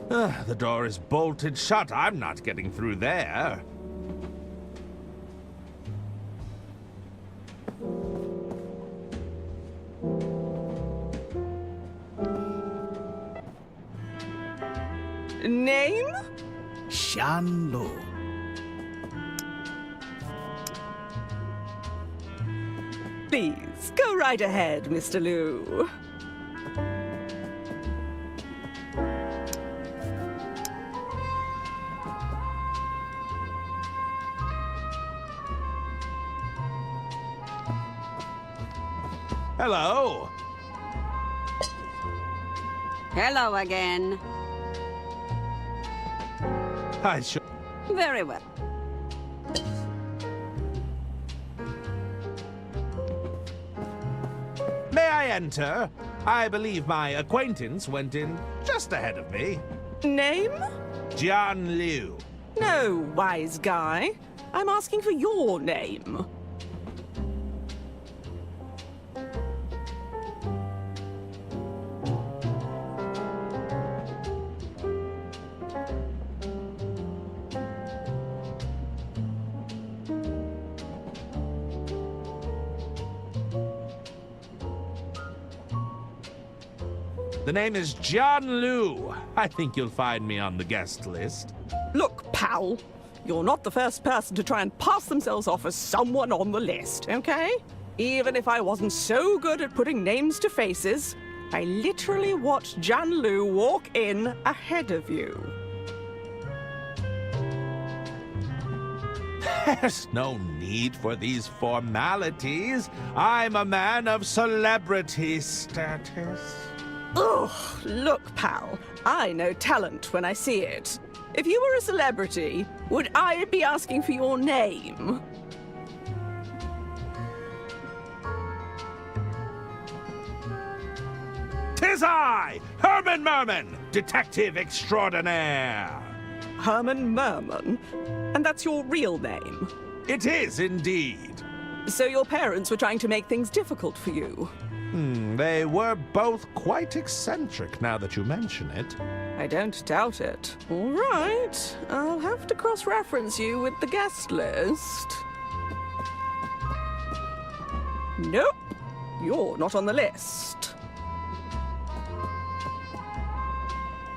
The door is bolted shut. I'm not getting through there. Name? Shan Lu. Please, go right ahead, Mr. Liu. Hello. Hello again. I should... Very well. May I enter? I believe my acquaintance went in just ahead of me. Name? Jian Liu. No, wise guy. I'm asking for your name. The name is Jian Liu. I think you'll find me on the guest list. Look, pal, you're not the first person to try and pass themselves off as someone on the list, okay? Even if I wasn't so good at putting names to faces, I literally watched Jian Liu walk in ahead of you. There's no need for these formalities. I'm a man of celebrity status. Ugh, look, pal, I know talent when I see it. If you were a celebrity, would I be asking for your name? Tis I, Herman Merman, detective extraordinaire. Herman Merman? And that's your real name? It is indeed. So your parents were trying to make things difficult for you? They were both quite eccentric now that you mention it. I don't doubt it. All right, I'll have to cross-reference you with the guest list. Nope, you're not on the list.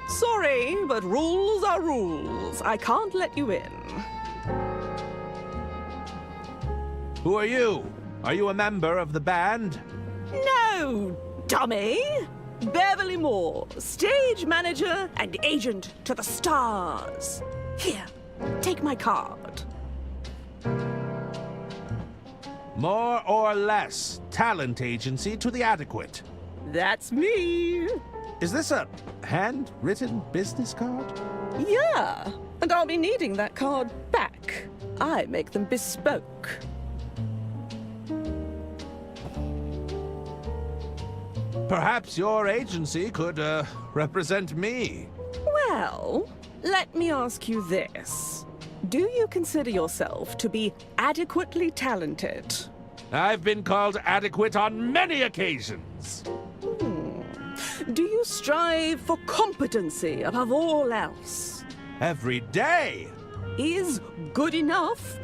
Sorry, but rules are rules. I can't let you in. Who are you? Are you a member of the band? No, dummy! Beverly Moore, stage manager and agent to the stars. Here, take my card. More or less talent agency to the adequate. That's me. Is this a handwritten business card? Yeah, and I'll be needing that card back. I make them bespoke. Perhaps your agency could, represent me. Well, let me ask you this. Do you consider yourself to be adequately talented? I've been called adequate on many occasions. Do you strive for competency above all else? Every day. Is good enough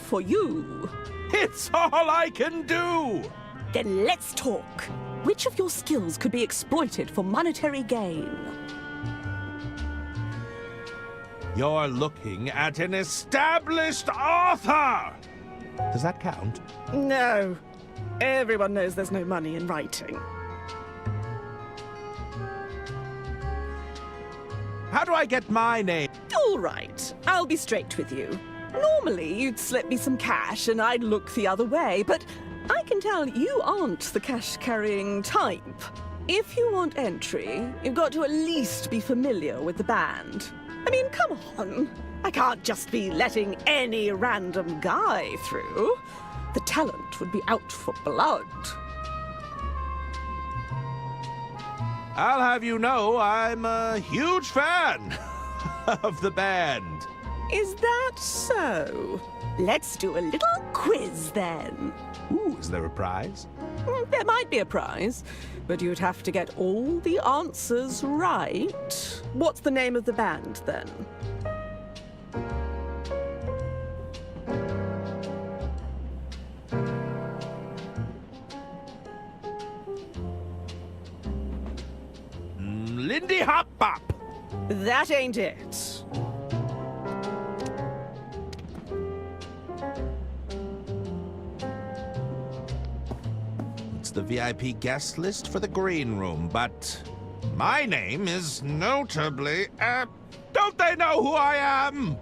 for you? It's all I can do. Then let's talk. Which of your skills could be exploited for monetary gain? You're looking at an established author! Does that count? No. Everyone knows there's no money in writing. How do I get my name? All right, I'll be straight with you. Normally, you'd slip me some cash and I'd look the other way, but I can tell you aren't the cash-carrying type. If you want entry, you've got to at least be familiar with the band. I mean, come on. I can't just be letting any random guy through. The talent would be out for blood. I'll have you know I'm a huge fan of the band. Is that so? Let's do a little quiz then. Ooh, is there a prize? There might be a prize, but you'd have to get all the answers right. What's the name of the band then? Lindy Hop Bop. That ain't it. It's the VIP guest list for the green room, but my name is notably, don't they know who I am?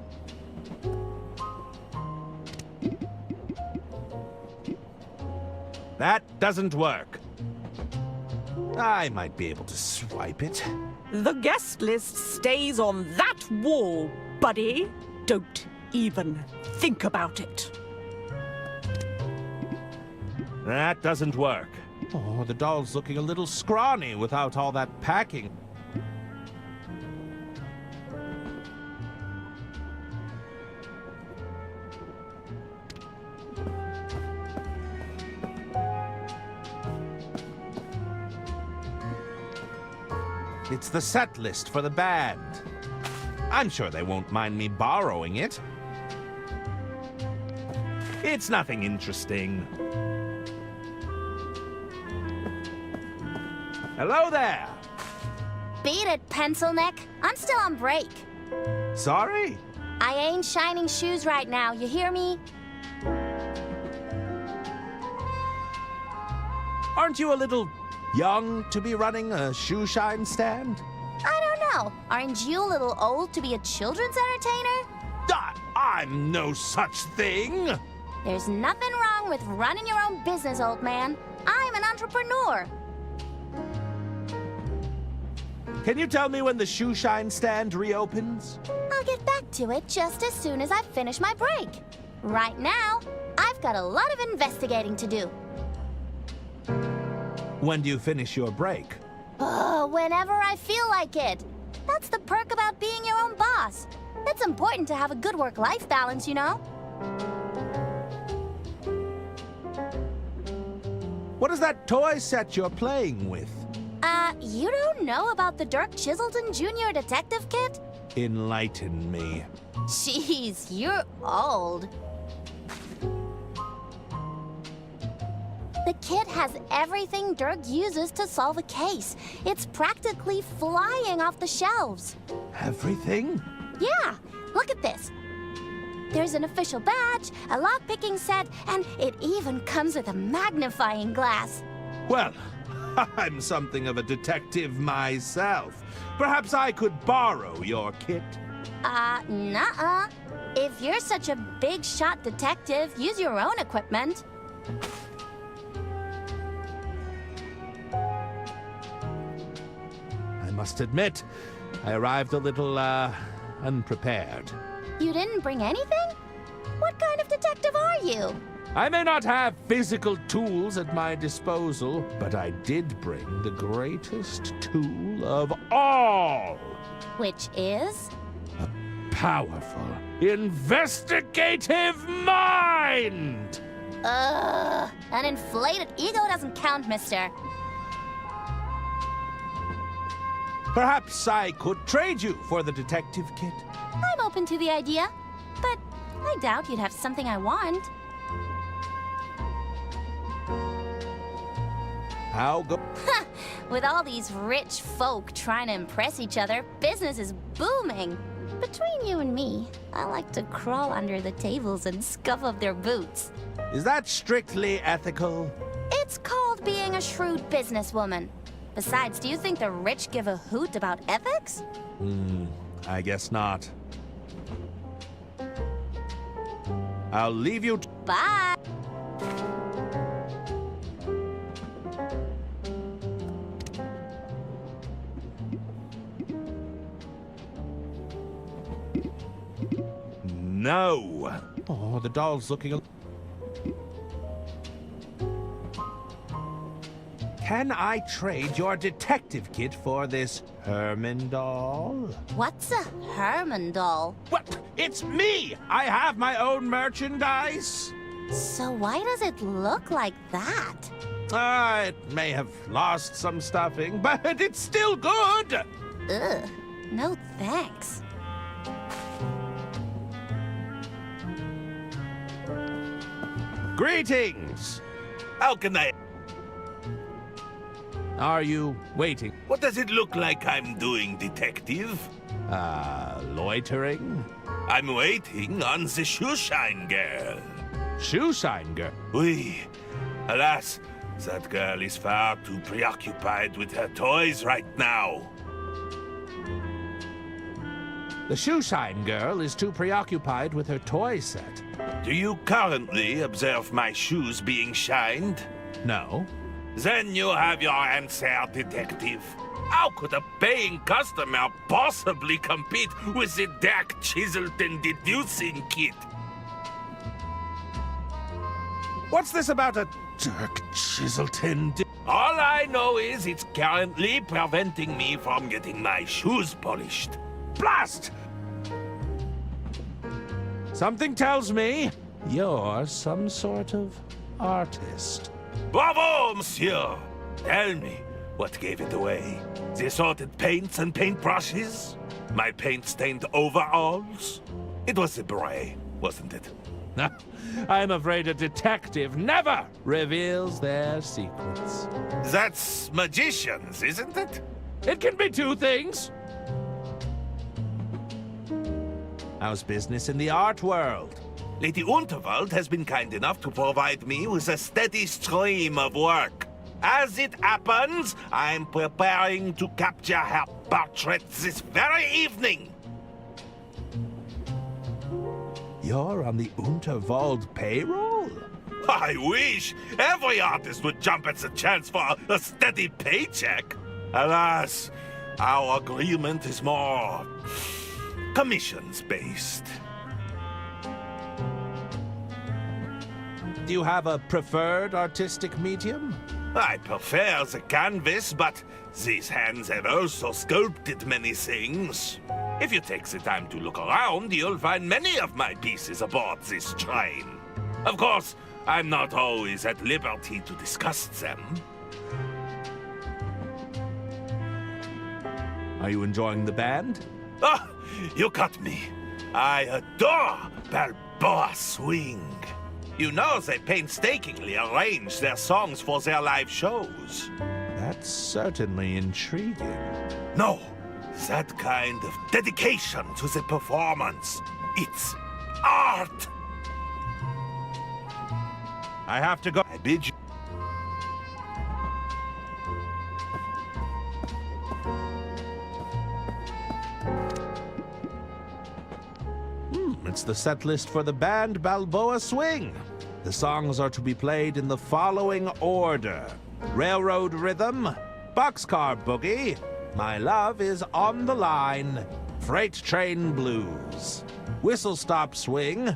That doesn't work. I might be able to swipe it. The guest list stays on that wall, buddy. Don't even think about it. That doesn't work. Oh, the doll's looking a little scrawny without all that packing. It's the set list for the band. I'm sure they won't mind me borrowing it. It's nothing interesting. Hello there! Beat it, pencil neck. I'm still on break. Sorry? I ain't shining shoes right now, you hear me? Aren't you a little young to be running a shoe shine stand? I don't know. Aren't you a little old to be a children's entertainer? I'm no such thing! There's nothing wrong with running your own business, old man. I'm an entrepreneur. Can you tell me when the shoe shine stand reopens? I'll get back to it just as soon as I finish my break. Right now, I've got a lot of investigating to do. When do you finish your break? Oh, whenever I feel like it. That's the perk about being your own boss. It's important to have a good work-life balance, you know? What is that toy set you're playing with? You don't know about the Dirk Chiselton Jr. Detective Kit? Enlighten me. Jeez, you're old. The kit has everything Dirk uses to solve a case. It's practically flying off the shelves. Everything? Yeah, look at this. There's an official badge, a lock-picking set, and it even comes with a magnifying glass. Well, I'm something of a detective myself. Perhaps I could borrow your kit? Nuh-uh. If you're such a big-shot detective, use your own equipment. I must admit, I arrived a little, unprepared. You didn't bring anything? What kind of detective are you? I may not have physical tools at my disposal, but I did bring the greatest tool of all. Which is? A powerful, investigative mind! An inflated ego doesn't count, mister. Perhaps I could trade you for the detective kit. I'm open to the idea, but I doubt you'd have something I want. How go? With all these rich folk trying to impress each other, business is booming. Between you and me, I like to crawl under the tables and scuff up their boots. Is that strictly ethical? It's called being a shrewd businesswoman. Besides, do you think the rich give a hoot about ethics? I guess not. I'll leave you to... Bye! No! Oh, the doll's looking... Can I trade your detective kit for this Herman doll? What's a Herman doll? What? It's me! I have my own merchandise! So why does it look like that? It may have lost some stuffing, but it's still good! Ugh, no thanks. Greetings! How can I... Are you waiting? What does it look like I'm doing, detective? Loitering? I'm waiting on the shoeshine girl. Shoeshine girl? Oui. Alas, that girl is far too preoccupied with her toys right now. The shoeshine girl is too preoccupied with her toy set. Do you currently observe my shoes being shined? No. Then you have your answer, detective. How could a paying customer possibly compete with the Dirk Chiselton deducing kit? What's this about a Dirk Chiselton? All I know is it's currently preventing me from getting my shoes polished. Blast! Something tells me you're some sort of artist. Bravo, monsieur! Tell me, what gave it away? The assorted paints and paintbrushes? My paint-stained overalls? It was the beret, wasn't it? I'm afraid a detective never reveals their secrets. That's magicians, isn't it? It can be two things. How's business in the art world? Lady Unterwald has been kind enough to provide me with a steady stream of work. As it happens, I'm preparing to capture her portrait this very evening. You're on the Unterwald payroll? I wish every artist would jump at the chance for a steady paycheck. Alas, our agreement is more commissions-based. Do you have a preferred artistic medium? I prefer the canvas, but these hands have also sculpted many things. If you take the time to look around, you'll find many of my pieces aboard this train. Of course, I'm not always at liberty to discuss them. Are you enjoying the band? Ah, you got me. I adore Balboa Swing. You know they painstakingly arrange their songs for their live shows. That's certainly intriguing. No, that kind of dedication to the performance. It's art. I have to go. I bid you. It's the set list for the band Balboa Swing. The songs are to be played in the following order: Railroad Rhythm, Boxcar Boogie, My Love is on the Line, Freight Train Blues, Whistle Stop Swing,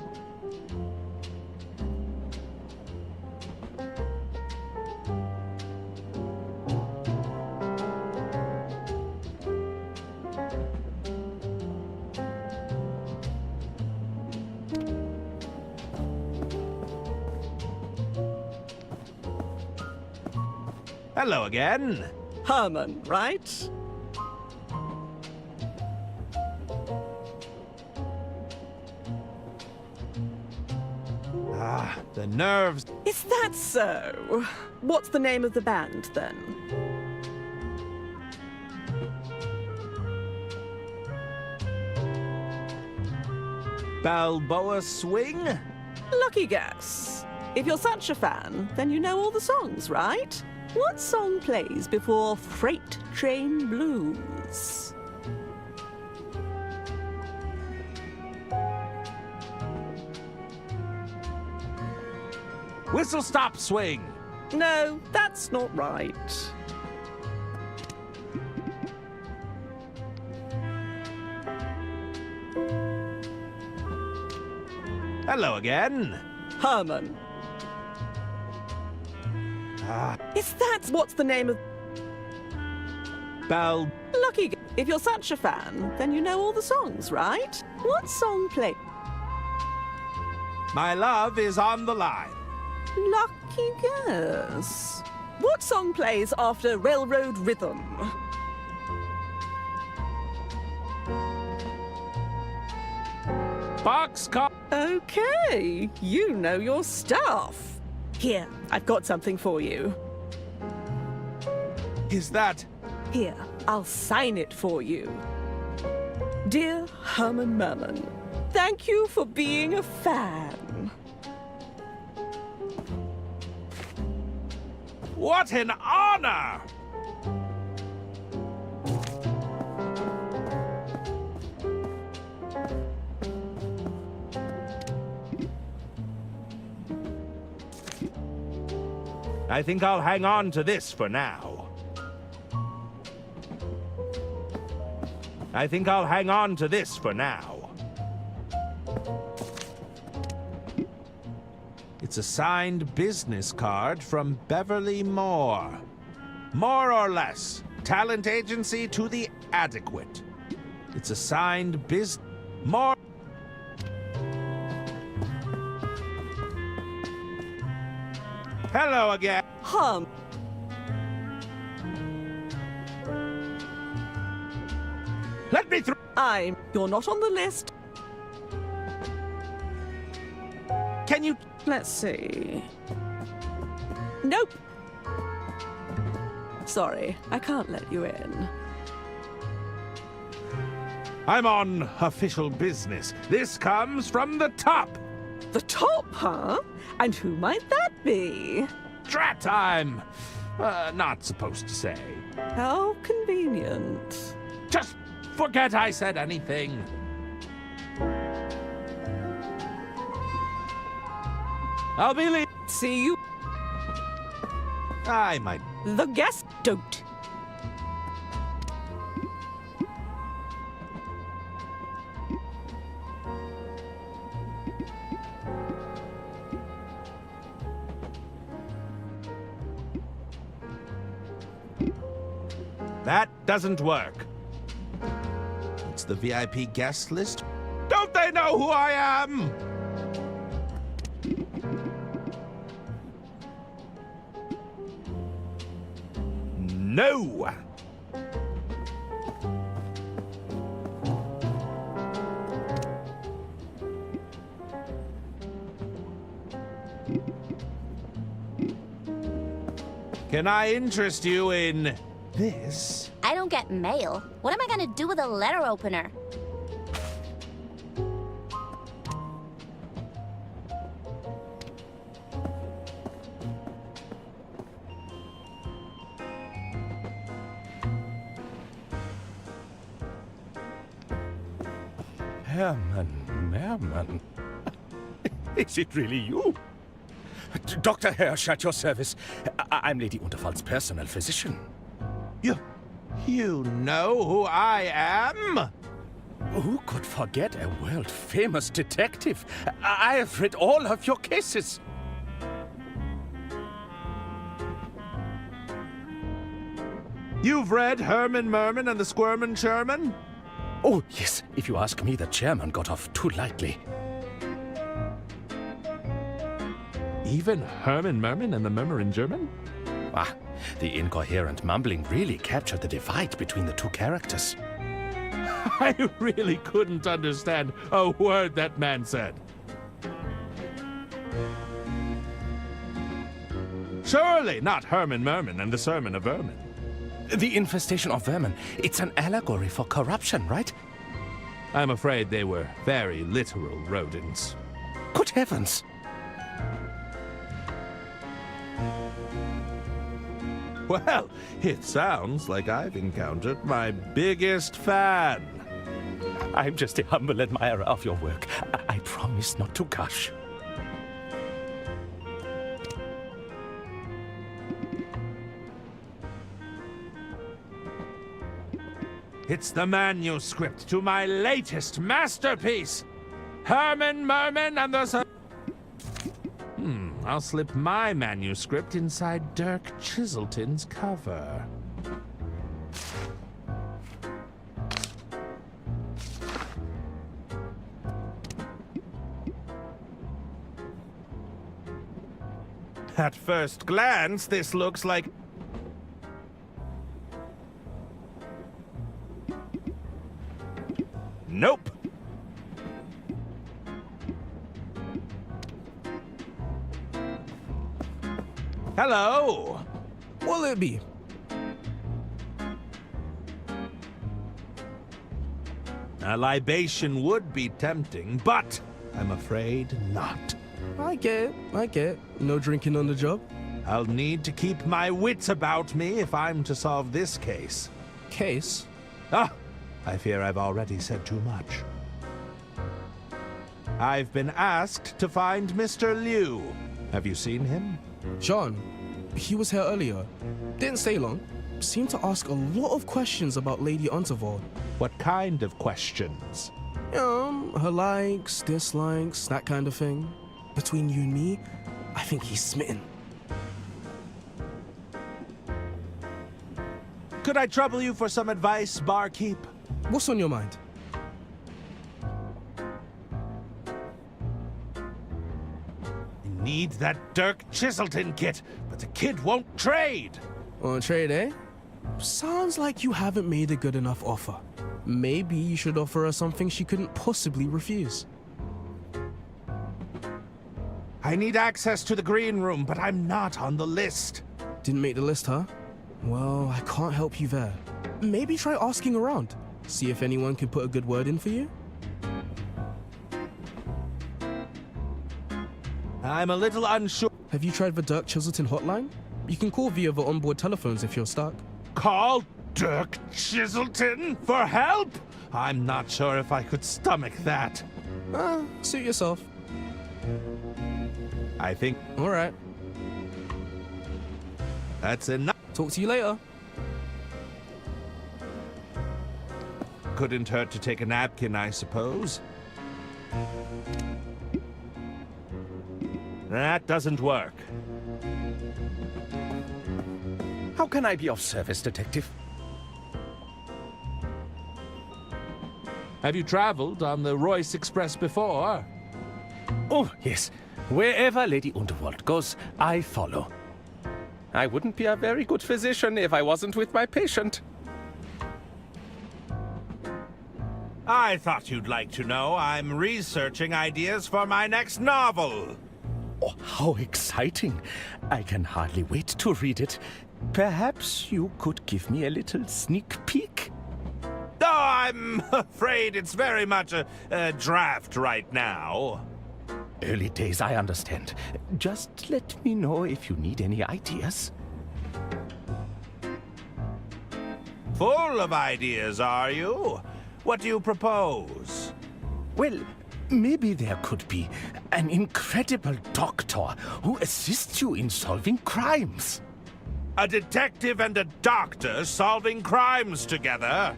Hello again. Herman, right? The nerves. Is that so? What's the name of the band, then? Balboa Swing? Lucky guess. If you're such a fan, then you know all the songs, right? What song plays before Freight Train Blues? Whistle Stop Swing. No, that's not right. Hello again. Herman. Is that what's the name of... Lucky... If you're such a fan, then you know all the songs, right? What song play... My love is on the line. Lucky guess. What song plays after Railroad Rhythm? Boxcar. Okay, you know your stuff. Here, I've got something for you. Is that... Here, I'll sign it for you. Dear Herman Merman, thank you for being a fan. What an honor! I think I'll hang on to this for now. I think I'll hang on to this for now. It's a signed business card from Beverly Moore. More or less, talent agency to the adequate. It's a signed More... Hello again. Let me through. You're not on the list. Can you... Let's see. Nope. Sorry, I can't let you in. I'm on official business. This comes from the top. The top, huh? And who might that be? Drat, I'm not supposed to say. How convenient. Just forget I said anything. I'll be leaving. See you. I might. The guest don't. That doesn't work. It's the VIP guest list. Don't they know who I am? No! Can I interest you in this? I don't get mail. What am I gonna do with a letter opener? Herman Merman. Is it really you? Dr. Hirsch at your service. I'm Lady Unterfall's personal physician. You know who I am? Who could forget a world-famous detective? I have read all of your cases. You've read Herman Merman and the Squirmin' Sherman? Oh, yes. If you ask me, the chairman got off too lightly. Even Herman Merman and the Murmurin' German? Ah, the incoherent mumbling really captured the divide between the two characters. I really couldn't understand a word that man said. Surely not Herman Merman and the Sermon of Vermin. The infestation of vermin. It's an allegory for corruption, right? I'm afraid they were very literal rodents. Good heavens! Well, it sounds like I've encountered my biggest fan. I'm just a humble admirer of your work. I promise not to gush. It's the manuscript to my latest masterpiece, Herman Merman and the... I'll slip my manuscript inside Dirk Chiselton's cover. At first glance, this looks like... Nope. Hello. What'll it be? A libation would be tempting, but I'm afraid not. I get it. No drinking on the job? I'll need to keep my wits about me if I'm to solve this case. Case? Ah, I fear I've already said too much. I've been asked to find Mr. Liu. Have you seen him? John, he was here earlier. Didn't stay long. Seemed to ask a lot of questions about Lady Unterwald. What kind of questions? Her likes, dislikes, that kind of thing. Between you and me, I think he's smitten. Could I trouble you for some advice, barkeep? What's on your mind? I need that Dirk Chiselton kit, but the kid won't trade. On trade, eh? Sounds like you haven't made a good enough offer. Maybe you should offer her something she couldn't possibly refuse. I need access to the green room, but I'm not on the list. Didn't make the list, huh? Well, I can't help you there. Maybe try asking around. See if anyone can put a good word in for you. I'm a little unsure. Have you tried the Dirk Chiselton hotline? You can call via the onboard telephones if you're stuck. Call Dirk Chiselton for help? I'm not sure if I could stomach that. Suit yourself. I think... All right. That's enough. Talk to you later. Couldn't hurt to take a napkin, I suppose. That doesn't work. How can I be of service, Detective? Have you traveled on the Royce Express before? Oh, yes. Wherever Lady Unterwald goes, I follow. I wouldn't be a very good physician if I wasn't with my patient. I thought you'd like to know I'm researching ideas for my next novel. Oh, how exciting. I can hardly wait to read it. Perhaps you could give me a little sneak peek? Oh, I'm afraid it's very much a draft right now. Early days, I understand. Just let me know if you need any ideas. Full of ideas, are you? What do you propose? Well, maybe there could be an incredible doctor who assists you in solving crimes. A detective and a doctor solving crimes together?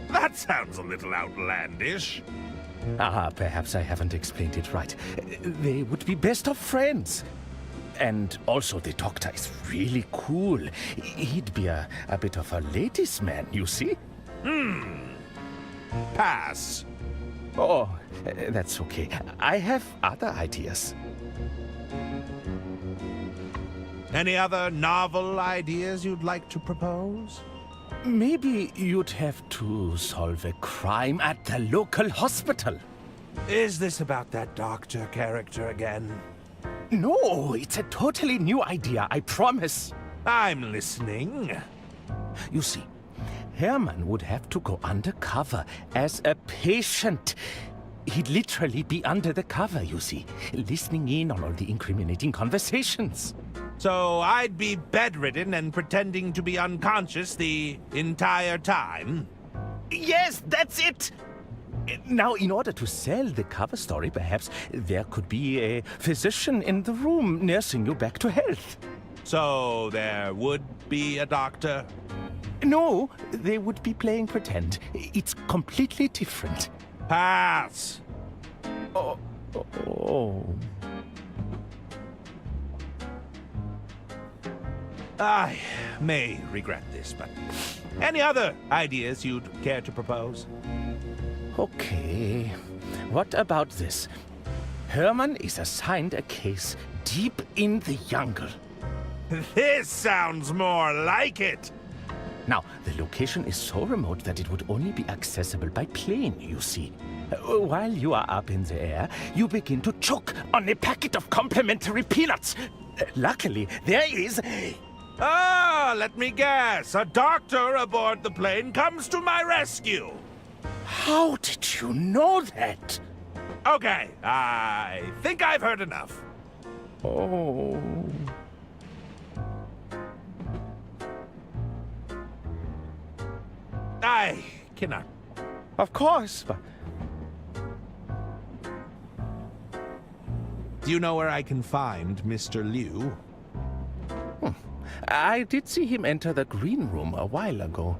That sounds a little outlandish. Perhaps I haven't explained it right. They would be best of friends. And also the doctor is really cool. He'd be a bit of a ladies' man, you see? Pass. Oh, that's okay. I have other ideas. Any other novel ideas you'd like to propose? Maybe you'd have to solve a crime at the local hospital. Is this about that doctor character again? No, it's a totally new idea, I promise. I'm listening. You see, Herman would have to go undercover as a patient. He'd literally be under the cover, you see, listening in on all the incriminating conversations. So I'd be bedridden and pretending to be unconscious the entire time? Yes, that's it! Now, in order to sell the cover story, perhaps there could be a physician in the room nursing you back to health. So there would be a doctor? No, they would be playing pretend. It's completely different. Pass. Oh. I may regret this, but any other ideas you'd care to propose? Okay. What about this? Herman is assigned a case deep in the jungle. This sounds more like it. Now, the location is so remote that it would only be accessible by plane, you see. While you are up in the air, you begin to choke on a packet of complimentary peanuts. Luckily, there is... Ah, let me guess. A doctor aboard the plane comes to my rescue. How did you know that? Okay, I think I've heard enough. Oh... I cannot. Of course, but... Do you know where I can find Mr. Liu? I did see him enter the green room a while ago.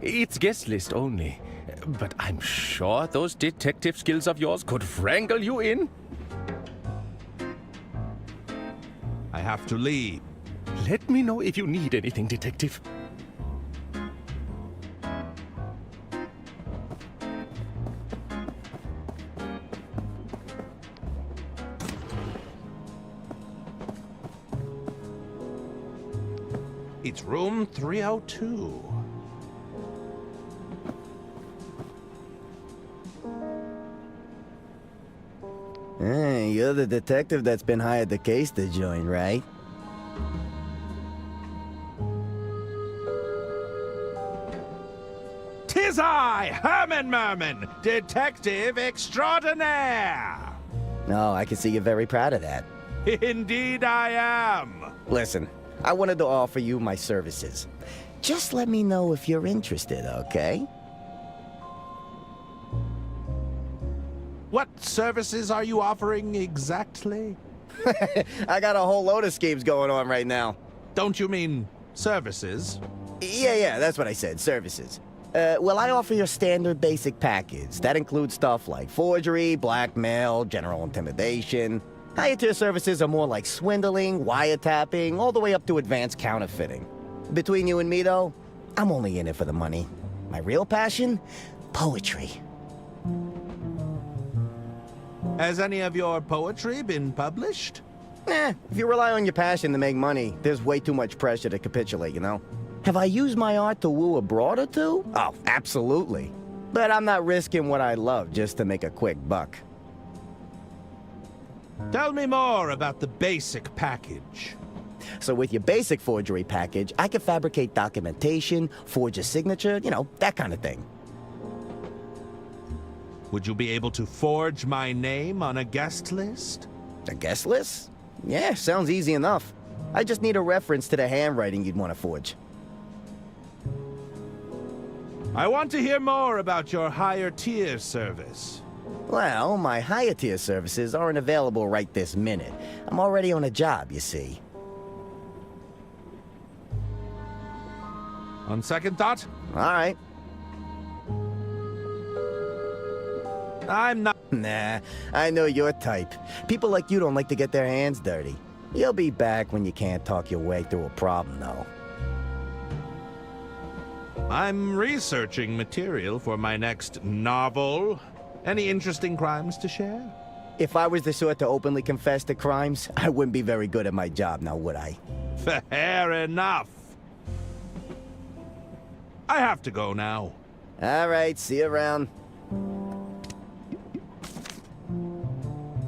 It's guest list only. But I'm sure those detective skills of yours could wrangle you in. I have to leave. Let me know if you need anything, detective. It's room 302. Hey, you're the detective that's been hired the case to join, right? Tis I, Herman Merman, detective extraordinaire. No, I can see you're very proud of that. Indeed I am. Listen, I wanted to offer you my services. Just let me know if you're interested, okay? What services are you offering exactly? I got a whole load of schemes going on right now. Don't you mean services? Yeah, that's what I said, services. Well, I offer your standard basic package. That includes stuff like forgery, blackmail, general intimidation. Higher tier services are more like swindling, wiretapping, all the way up to advanced counterfeiting. Between you and me, though, I'm only in it for the money. My real passion? Poetry. Has any of your poetry been published? If you rely on your passion to make money, there's way too much pressure to capitulate, you know? Have I used my art to woo a broad or two? Oh, absolutely. But I'm not risking what I love just to make a quick buck. Tell me more about the basic package. So with your basic forgery package, I can fabricate documentation, forge a signature, you know, that kind of thing. Would you be able to forge my name on a guest list? A guest list? Yeah, sounds easy enough. I just need a reference to the handwriting you'd want to forge. I want to hear more about your higher tier service. Well, my higher tier services aren't available right this minute. I'm already on a job, you see. On second thought? All right. I'm not... Nah, I know your type. People like you don't like to get their hands dirty. You'll be back when you can't talk your way through a problem, though. I'm researching material for my next novel. Any interesting crimes to share? If I was the sort to openly confess to crimes, I wouldn't be very good at my job now, would I? Fair enough. I have to go now. All right, see you around.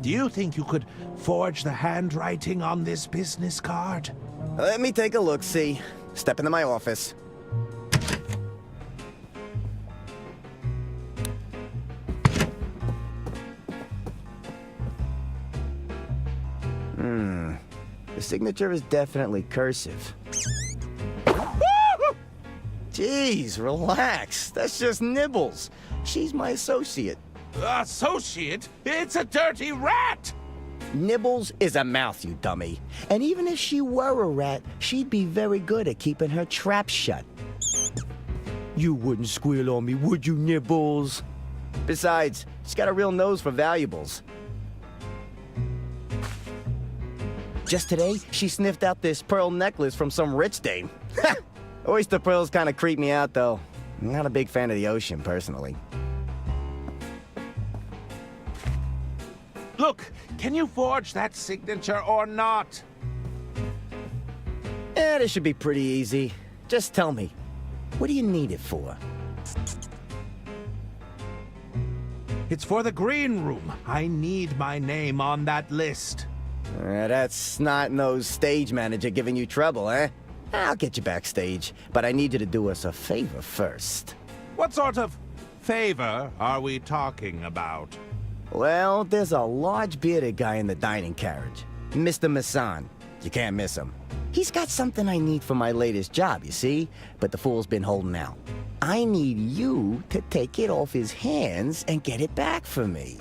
Do you think you could forge the handwriting on this business card? Let me take a look, see. Step into my office. signature is definitely cursive. Jeez, relax. That's just Nibbles. She's my associate. Associate? It's a dirty rat! Nibbles is a mouth, you dummy. And even if she were a rat, she'd be very good at keeping her trap shut. You wouldn't squeal on me, would you, Nibbles? Besides, she's got a real nose for valuables. Just today, she sniffed out this pearl necklace from some rich dame. Oyster pearls kind of creep me out, though. I'm not a big fan of the ocean, personally. Look, can you forge that signature or not? This should be pretty easy. Just tell me, what do you need it for? It's for the green room. I need my name on that list. That's snot-nosed stage manager giving you trouble, eh? I'll get you backstage, but I need you to do us a favor first. What sort of favor are we talking about? Well, there's a large bearded guy in the dining carriage. Mr. Masson. You can't miss him. He's got something I need for my latest job, you see? But the fool's been holding out. I need you to take it off his hands and get it back for me.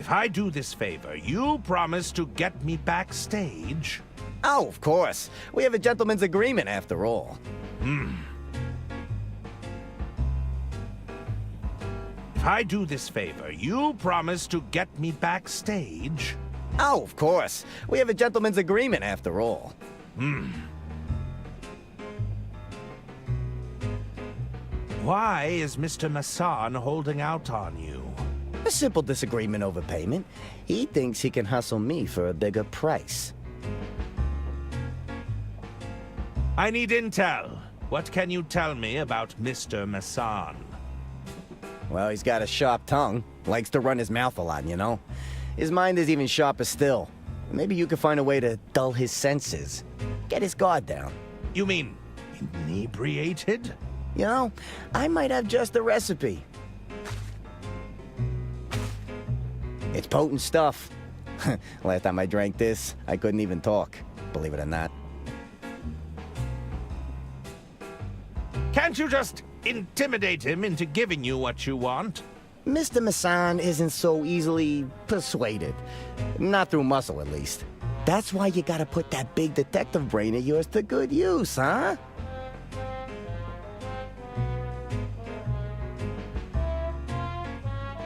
If I do this favor, you promise to get me backstage? Oh, of course. We have a gentleman's agreement, after all. If I do this favor, you promise to get me backstage? Oh, of course. We have a gentleman's agreement, after all. Why is Mr. Masson holding out on you? A simple disagreement over payment. He thinks he can hustle me for a bigger price. I need intel. What can you tell me about Mr. Masson? Well, he's got a sharp tongue. Likes to run his mouth a lot, you know? His mind is even sharper still. Maybe you could find a way to dull his senses. Get his guard down. You mean inebriated? You know, I might have just the recipe. It's potent stuff. Last time I drank this, I couldn't even talk, believe it or not. Can't you just intimidate him into giving you what you want? Mr. Masson isn't so easily persuaded. Not through muscle, at least. That's why you gotta put that big detective brain of yours to good use, huh?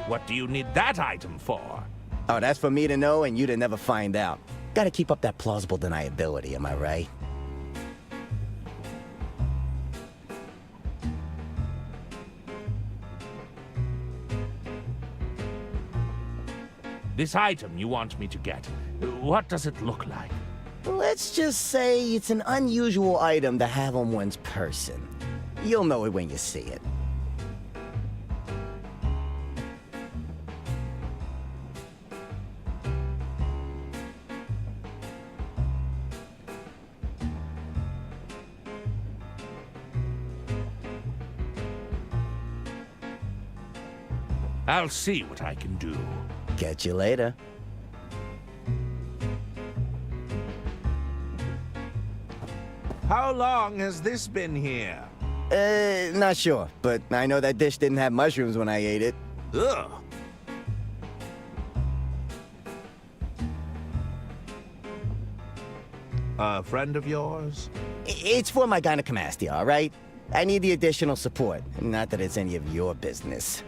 What do you need that item for? Oh, that's for me to know and you to never find out. Gotta keep up that plausible deniability, am I right? This item you want me to get, what does it look like? Let's just say it's an unusual item to have on one's person. You'll know it when you see it. I'll see what I can do. Catch you later. How long has this been here? Not sure, but I know that dish didn't have mushrooms when I ate it. Ugh. A friend of yours? It's for my gynecomastia, all right? I need the additional support. Not that it's any of your business.